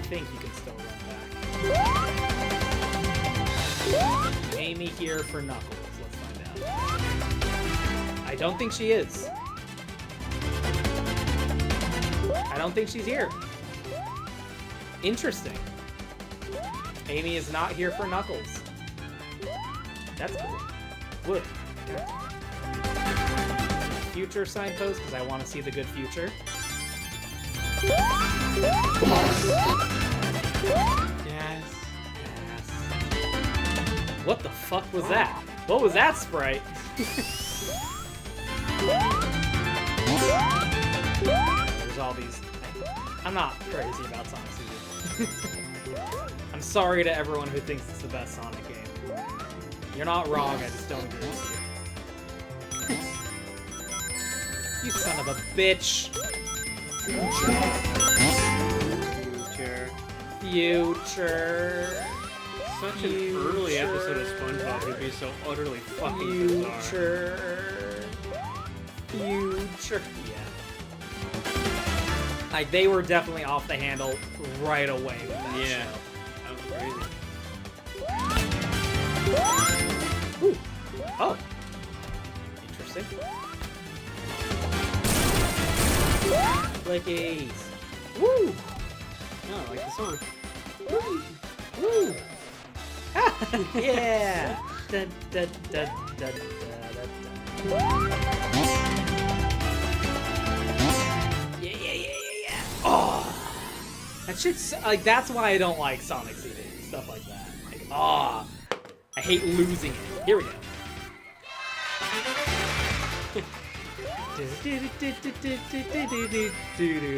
think you can still run back. Amy here for Knuckles. Let's find out. I don't think she is. I don't think she's here. Interesting. Amy is not here for Knuckles. That's cool. Wood. Future signpost, because I want to see the good future. Yes. What the fuck was that? What was that sprite? There's all these. I'm not crazy about Sonic CD. I'm sorry to everyone who thinks it's the best Sonic game. You're not wrong, I just don't agree with you. You son of a bitch. Future. Such an early episode of SpongeBob would be so utterly fucking bizarre. Future. Yeah. Like, they were definitely off the handle right away with that show. That was crazy. Ooh. Oh. Interesting. Flickies. Woo! No, I like the song. Woo! Woo! Yeah! Dun, dun, dun, dun, dun, yeah. Oh! That shit's, like, that's why I don't like Sonic CD. Stuff like that. Like, I hate losing it. Here we go.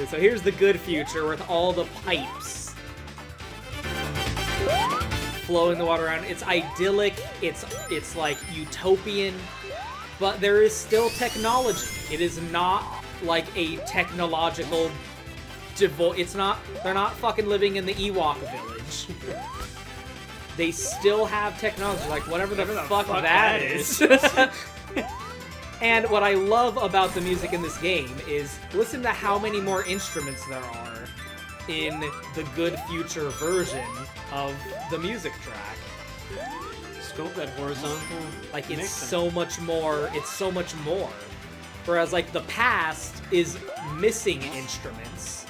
So here's the good future with all the pipes flowing the water around. It's idyllic. It's like utopian, but there is still technology. It is not like a technological it's not. They're not fucking living in the Ewok village. They still have technology, like whatever the fuck that is. And what I love about the music in this game is listen to how many more instruments there are in the Good Future version of the music track. Scope that horizontal. Like, it's so much more. It's so much more. Whereas, like, the past is missing instruments.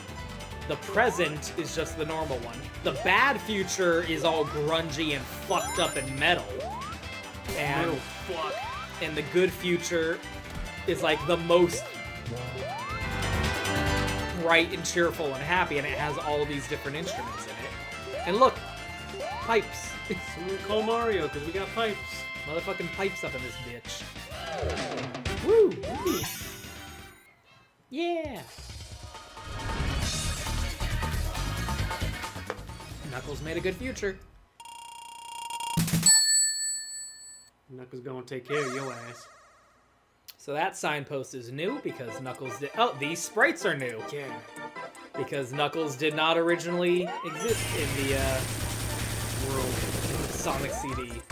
The present is just the normal one. The bad future is all grungy and fucked up and metal. And and the good future is like the most bright and cheerful and happy, and it has all these different instruments in it. And look, pipes. Someone call Mario, because we got pipes. Motherfucking pipes up in this bitch. Woo! Yeah! Knuckles made a good future. Knuckles gonna take care of your ass. So that signpost is new because Knuckles did. Oh, these sprites are new. Yeah. Because Knuckles did not originally exist in the world of Sonic CD.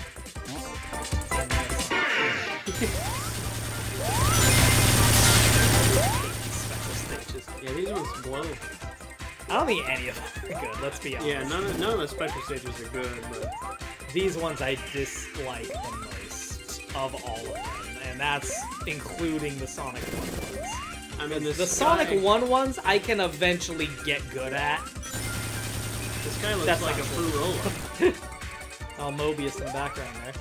Yeah, these ones slow. I don't think any of them are good, let's be honest. Yeah, none of the special stages are good, but These ones I dislike the most of all of them, and that's including the Sonic 1 ones. I mean, The Sonic 1 ones I can eventually get good at. This guy looks That's like a not fruit roll-up. Oh, Mobius in the background there.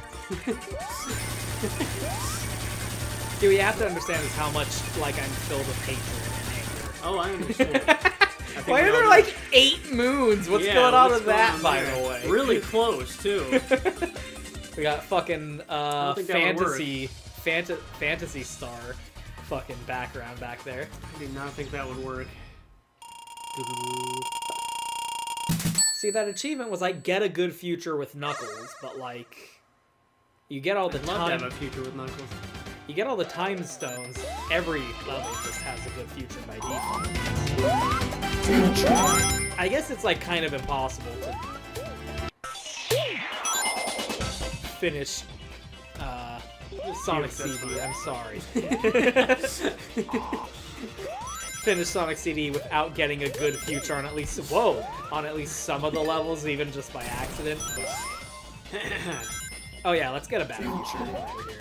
Dude, you have to understand is how much like I'm filled with hatred and anger. Oh, I understand. Why are there like 8 moons? What's going on with that, by there? the way? Really close, too. We got fucking think that would work. fantasy star fucking background back there. I did not think that would work. See, that achievement was like get a good future with Knuckles, but like you get all the I'd love to time. have a future with Knuckles. You get all the time stones. Every level just has a good future by default. I guess it's like kind of impossible to finish Sonic That's CD. fine. I'm sorry. Finish Sonic CD without getting a good future on at least some of the levels, even just by accident. Oh yeah, let's get a bad future over here.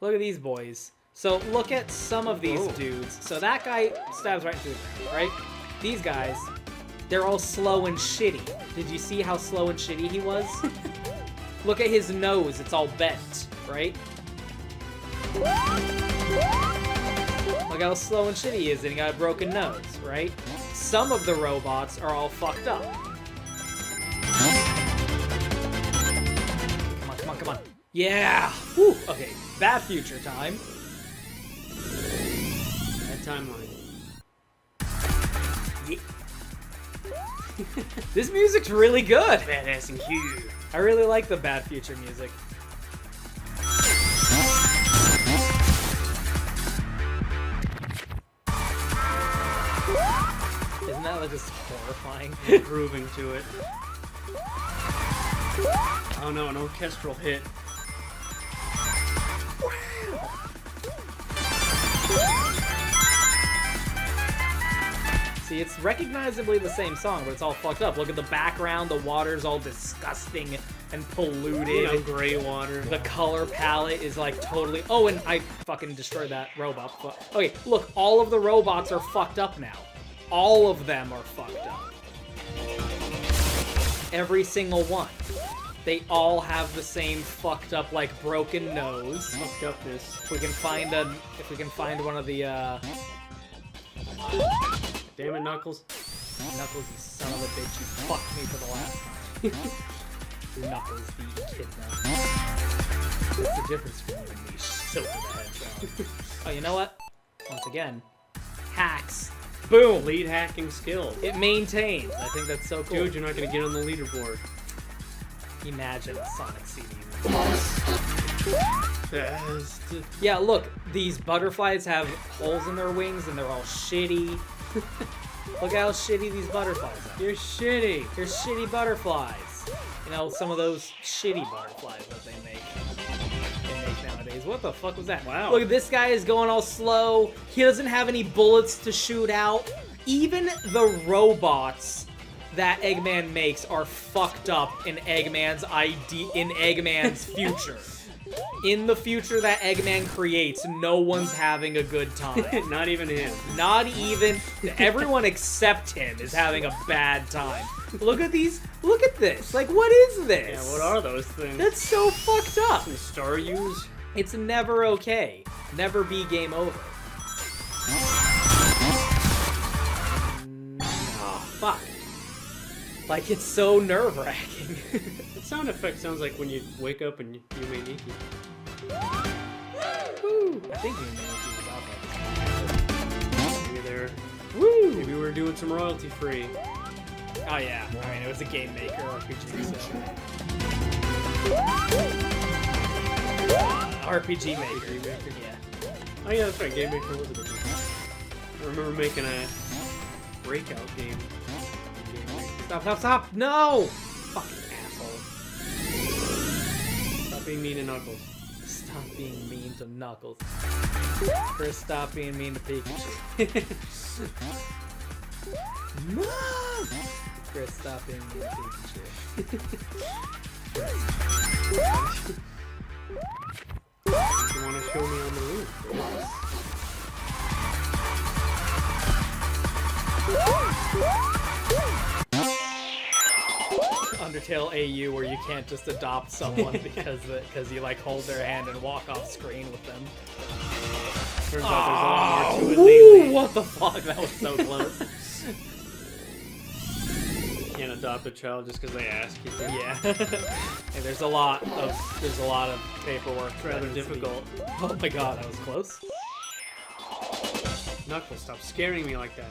Look at these boys. So look at some of these dudes. So that guy stabs right into the ground, right? These guys, they're all slow and shitty. Did you see how slow and shitty he was? Look at his nose, it's all bent, right? Look how slow and shitty he is, and he got a broken nose, right? Some of the robots are all fucked up. Come on, come on, come on. Yeah! Whew. Okay, bad future time. That timeline. This music's really good. Badass and huge. I really like the bad future music. Isn't that like just horrifying? Grooving to it. Oh no, an orchestral hit. See, it's recognizably the same song, but it's all fucked up. Look at the background, the water's all disgusting and polluted. You know, gray water. The color palette is like totally... Oh, and I fucking destroyed that robot. Okay, look, all of the robots are fucked up now. All of them are fucked up. Every single one. They all have the same fucked up, like, broken nose. Fucked upness. If we can find one of the, Damn it, Knuckles. Knuckles, you son of a bitch, you fucked me for the last time. Knuckles, the echidna. What's the difference between you and me, Silver the Hedgehog? Oh, you know what? Once again, hacks. Boom! Lead hacking skill. It maintains. I think that's so cool. Dude, you're not gonna get on the leaderboard. Imagine a Sonic CD. Best. Yeah, look, these butterflies have holes in their wings and they're all shitty. Look how shitty these butterflies are. You're shitty. They're shitty butterflies. You know, some of those shitty butterflies that they make nowadays. What the fuck was that? Wow. Look, this guy is going all slow. He doesn't have any bullets to shoot out. Even the robots that Eggman makes are fucked up in Eggman's future. In the future that Eggman creates, no one's having a good time. Not even him. Not even everyone except him is having a bad time. Look at these. Look at this. Like, what is this? Yeah, what are those things? That's so fucked up. Some star use? It's never okay. Never be game over. Oh, fuck. Like, it's so nerve-wracking. That sound effect sounds like when you wake up and you made Iki. Woo! I think you know what Maybe they're... Woo! Maybe we're doing some royalty free. Oh yeah, I mean it was a game maker RPG, so RPG maker, yeah. Oh yeah, that's right. Game Maker was a good one. I remember making a breakout game. Stop! No! Fucking asshole. Stop being mean to Knuckles. Stop being mean to Knuckles. Chris, stop being mean to Pikachu. Chris, stop being a piece of shit. You want to show me on the roof? Undertale AU where you can't just adopt someone because you like hold their hand and walk off screen with them. Turns out there's a lot more to it lately. What the fuck? That was so close. You can't adopt a child just because they ask you to. Yeah. Hey, there's a lot of paperwork. It's rather difficult. Oh my god, that was close. Knuckles, stop scaring me like that.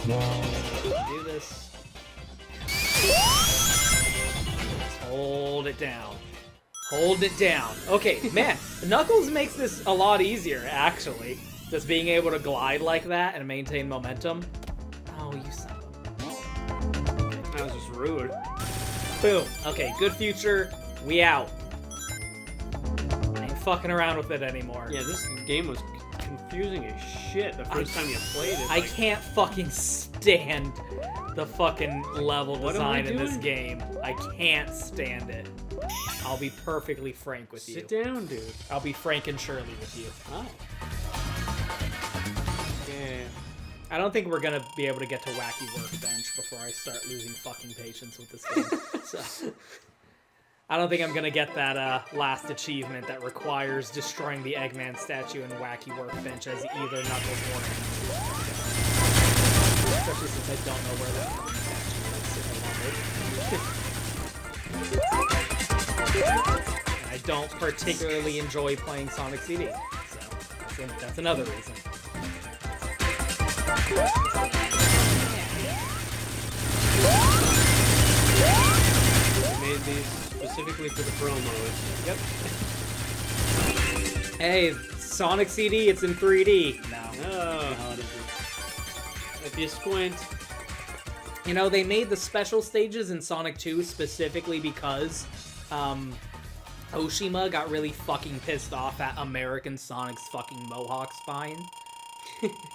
Do this. Just hold it down. Hold it down. Okay, man, Knuckles makes this a lot easier, actually. Just being able to glide like that and maintain momentum. Oh, you son of That was just rude. Boom. Okay, good future. We out. Ain't fucking around with it anymore. Yeah, this game was confusing as shit the first time you played it. I can't fucking stand the fucking level What am I design in this doing? game. I can't stand it. I'll be perfectly frank with you. Sit down, dude. I'll be Frank and Shirley with you. Oh. Yeah. I don't think we're gonna be able to get to Wacky Workbench before I start losing fucking patience with this game. So, I don't think I'm gonna get that last achievement that requires destroying the Eggman statue in Wacky Workbench as either Knuckles or Amy. Especially since I don't know where that fucking statue is. And I don't particularly enjoy playing Sonic CD, so that's another reason. They made these specifically for the promos. Yep. Hey, Sonic CD, it's in 3D. No. Oh. it isn't. If you squint. You know, they made the special stages in Sonic 2 specifically because Oshima got really fucking pissed off at American Sonic's fucking mohawk spine.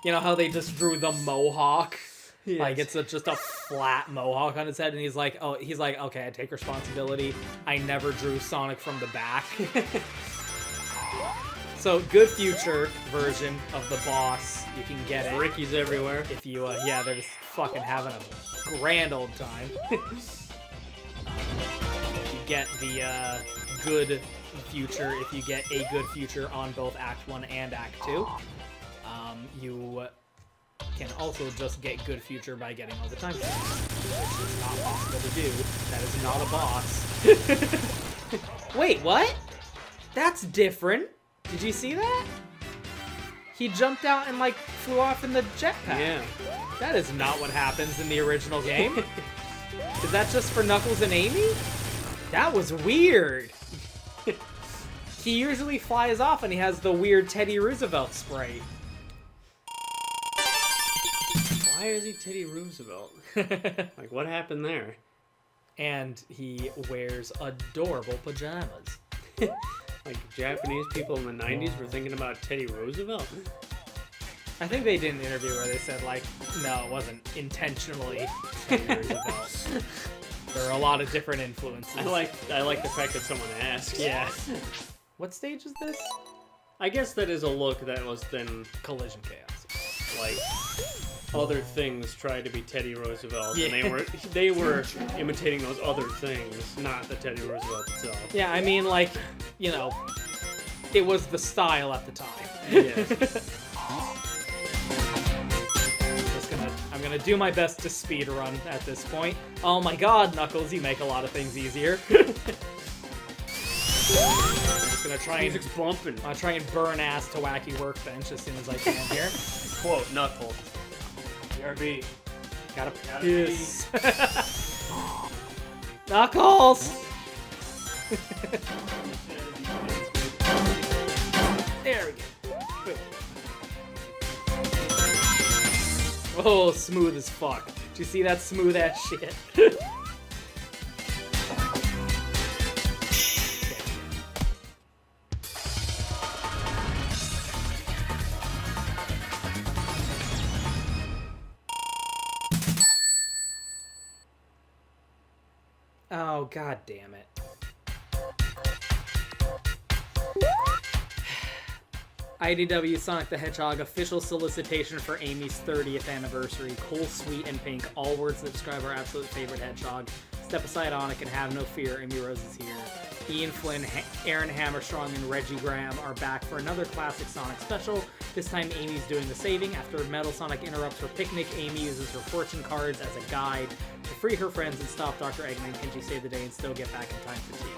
You know how they just drew the mohawk? Yes. Like, it's just a flat mohawk on his head, and he's like, okay, I take responsibility. I never drew Sonic from the back. So, good future version of the boss. You can get it. Ricky's everywhere. If you, yeah, they're just fucking having a grand old time. You get the good future if you get a good future on both Act 1 and Act 2. You can also just get good future by getting all the time stones, which is not possible to do. That is not a boss. Wait, what? That's different. Did you see that? He jumped out and, like, flew off in the jetpack. Yeah. That is not what happens in the original game. Is that just for Knuckles and Amy? That was weird. He usually flies off and he has the weird Teddy Roosevelt spray. Why is he Teddy Roosevelt? Like, what happened there? And he wears adorable pajamas. Like, Japanese people in the 90s were thinking about Teddy Roosevelt? I think they did an interview where they said, like, no, it wasn't intentionally Teddy Roosevelt. There are a lot of different influences. I like the fact that someone asked. Yeah. What stage is this? I guess that is a look that was then, Collision Chaos. like, other things tried to be Teddy Roosevelt, Yeah. and they were imitating those other things, not the Teddy Roosevelt itself. Yeah, I mean, like, you know, it was the style at the time. Yes. I'm gonna do my best to speed run at this point. Oh my god, Knuckles, you make a lot of things easier. I'm just gonna try and Music's bumping. I'll try and burn ass to Wacky Workbench as soon as I can here. Quote, Knuckles. BRB. Gotta piss. Knuckles! There we go. Oh, smooth as fuck. Did you see that smooth ass shit? Oh, god damn it. IDW Sonic the Hedgehog official solicitation for Amy's 30th anniversary. Cool, sweet, and pink. All words that describe our absolute favorite hedgehog. Step aside, Onik, and have no fear. Amy Rose is here. Ian Flynn, Aaron Hammerstrong, and Reggie Graham are back for another classic Sonic special. This time, Amy's doing the saving. After Metal Sonic interrupts her picnic, Amy uses her fortune cards as a guide to free her friends and stop Dr. Eggman. Can she save the day and still get back in time for tea?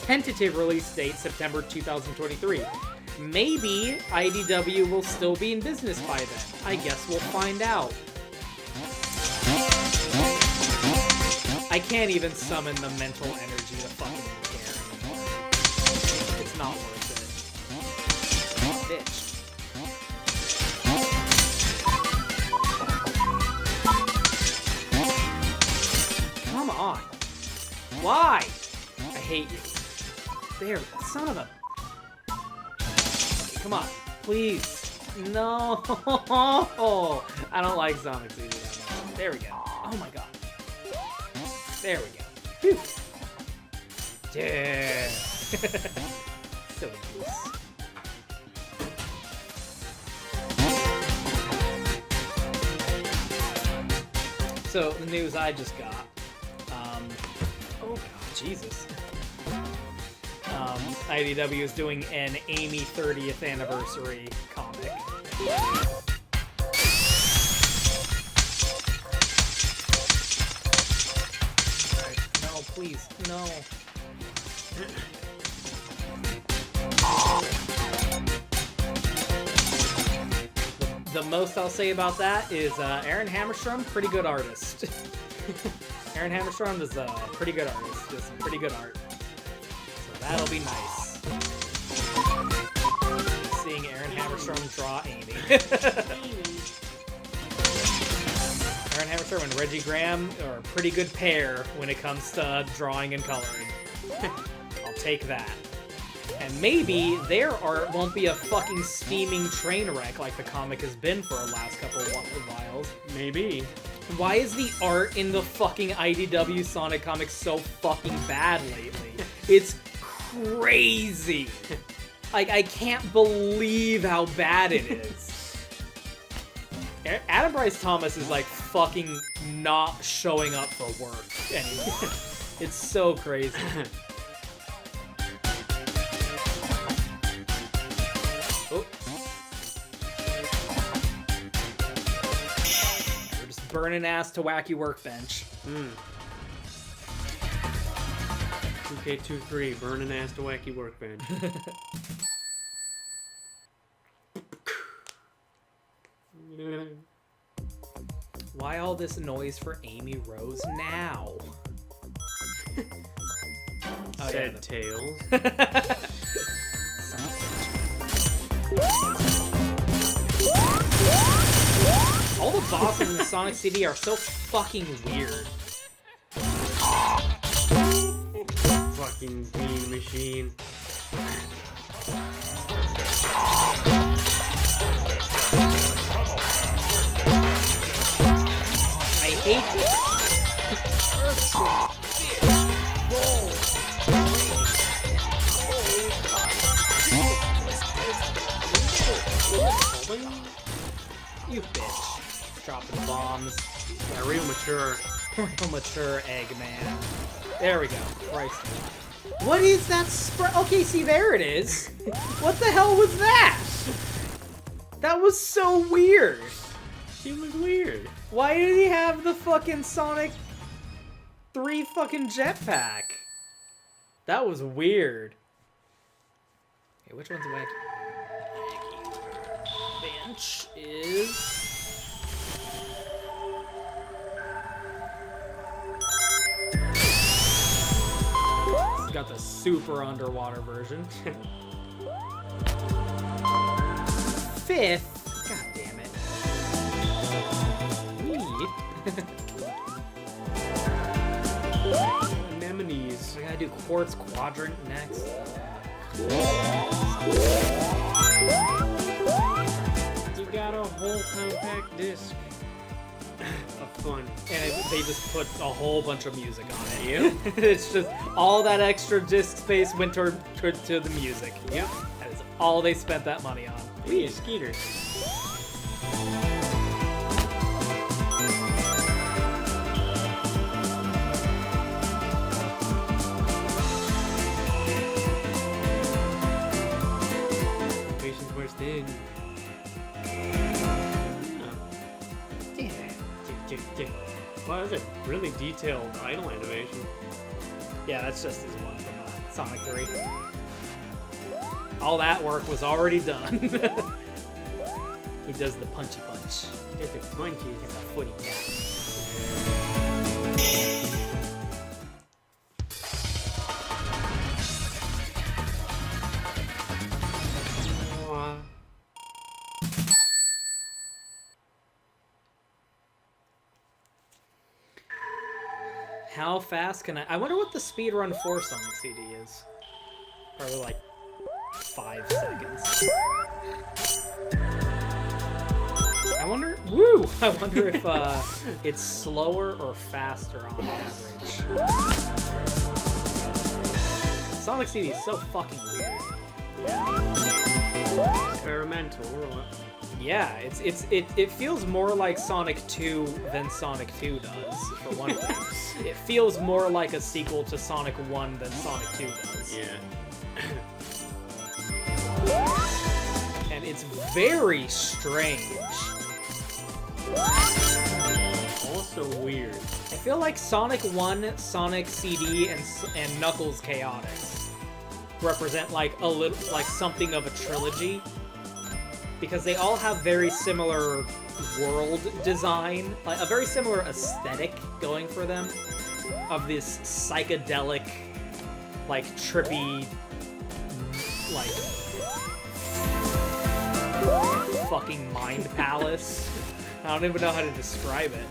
Tentative release date, September 2023. Maybe IDW will still be in business by then. I guess we'll find out. I can't even summon the mental energy to fucking care anymore. It's not worth it. Bitch. Come on. Why? I hate you. There, son of a... Come on, please. No. I don't like Sonic CD that much. There we go. Oh my god. There we go. Phew. Yeah. Silly goose. So, the news I just got. Oh god, Jesus. IDW is doing an Amy 30th anniversary comic. No, please, no. The most I'll say about that is Aaron Hammerstrom, pretty good artist. Aaron Hammerstrom is a pretty good artist, just pretty good art. That'll be nice. Seeing Aaron Hammerstrom draw Amy. Aaron Hammerstrom and Reggie Graham are a pretty good pair when it comes to drawing and coloring. I'll take that. And maybe their art won't be a fucking steaming train wreck like the comic has been for the last couple of whiles. Maybe. Why is the art in the fucking IDW Sonic comics so fucking bad lately? It's crazy. Like, I can't believe how bad it is. Adam Bryce Thomas is like fucking not showing up for work anymore. It's so crazy. Oh. We're just burning ass to wacky workbench. 2K23, burning ass to wacky workbench. Why all this noise for Amy Rose now? Said Tails. All the bosses in the Sonic CD are so fucking weird. Fucking Bean Machine. I hate this. You bitch. Dropping bombs. Yeah, real mature. Real mature Eggman. There we go. Christ. What is that spray? Okay, see, there it is. What the hell was that? That was so weird. She was weird. Why did he have the fucking Sonic 3 fucking jetpack? That was weird. Okay, which one's wacky? Bench is... Got the super underwater version. 5th? God damn it. Anemones. I gotta do Quartz Quadrant next. You got a whole compact disc of fun. And they just put a whole bunch of music on it. Yep. It's just all that extra disc space went to the music. Yep. That is all they spent that money on. We use Skeeter. Patience worse than. Wow, that's a really detailed idle animation. Yeah, that's just his one from Sonic 3. All that work was already done. He does the punchy punch. Get the punches. And the footy cat. How fast can I wonder what the speedrun for Sonic CD is. Probably like 5 seconds. I wonder if it's slower or faster on average. Sonic CD is so fucking weird. Experimental or what? Yeah, it feels more like Sonic 2 than Sonic 2 does, for one thing. It feels more like a sequel to Sonic 1 than Sonic 2 does. Yeah. And it's very strange. Also weird. I feel like Sonic 1, Sonic CD, and Knuckles Chaotix represent like a little, like something of a trilogy. Because they all have very similar world design, like a very similar aesthetic going for them, of this psychedelic, like trippy, like fucking mind palace. I don't even know how to describe it.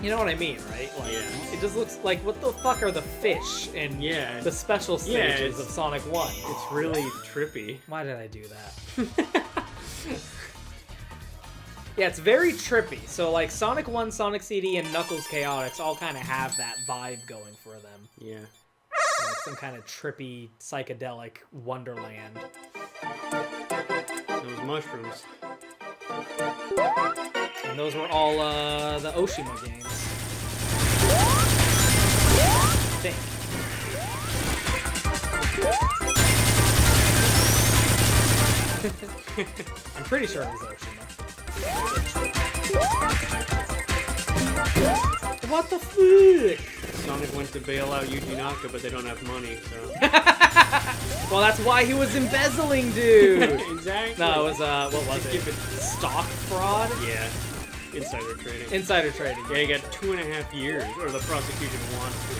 You know what I mean, right? Like, yeah. It just looks like, what the fuck are the fish in the special stages of Sonic 1? It's really trippy. Why did I do that? Yeah, it's very trippy. So, like, Sonic 1, Sonic CD, and Knuckles Chaotix all kind of have that vibe going for them. Yeah. Like some kind of trippy, psychedelic wonderland. Those mushrooms. And those were all the Oshima games. I think. I'm pretty sure it was Oshima. What the fuck? Sonic went to bail out Yuji Naka, but they don't have money, so... Well, that's why he was embezzling, dude! Exactly. No, it was, what was it? Stock fraud? Yeah. Insider trading. Insider trading. Yeah, you got 2.5 years, or the prosecution wants to.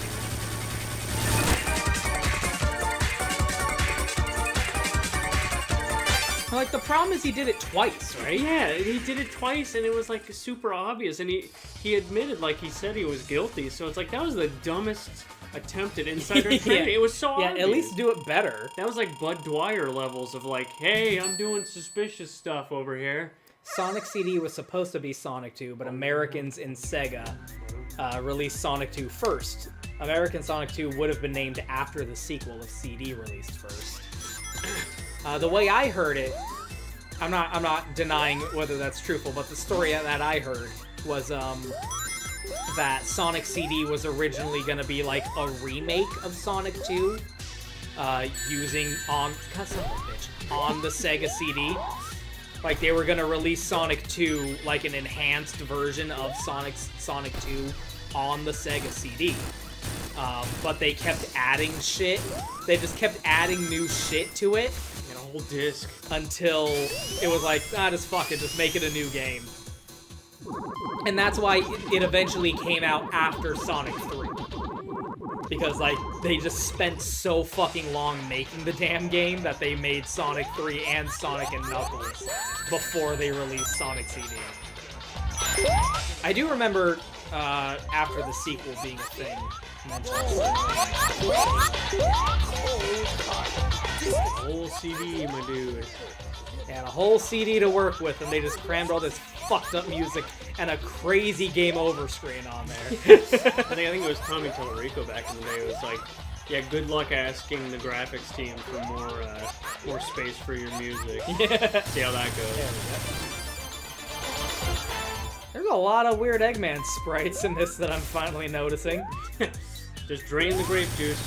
Like, the problem is he did it twice, right? Yeah, he did it twice, and it was, like, super obvious, and he admitted, like, he said he was guilty, so it's like, that was the dumbest attempt at insider trading. It was so obvious. Yeah, at least do it better. That was, like, Bud Dwyer levels of, like, hey, I'm doing suspicious stuff over here. Sonic CD was supposed to be Sonic 2, but Americans in Sega released Sonic 2 first. American Sonic 2 would have been named after the sequel of CD released first. The way I heard it, I'm not denying whether that's truthful, but the story that I heard was that Sonic CD was originally gonna be like a remake of Sonic 2, using on the Sega CD. Like, they were gonna release Sonic 2 like an enhanced version of Sonic 2 on the Sega CD. But they kept adding shit. They just kept adding new shit to it. A whole disc. Until it was like, just fuck it, just make it a new game. And that's why it eventually came out after Sonic 3. Because, like, they just spent so fucking long making the damn game that they made Sonic 3 and Sonic and Knuckles before they released Sonic CD. I do remember, after the sequel being a thing, mentioning Whole CD, my dude. And a whole CD to work with, and they just crammed all this fucked up music and a crazy game over screen on there. I think it was Tommy Tallarico back in the day. It was like, yeah, good luck asking the graphics team for more space for your music. Yeah. See how that goes. There we go. There's a lot of weird Eggman sprites in this that I'm finally noticing. Just drain the grape juice.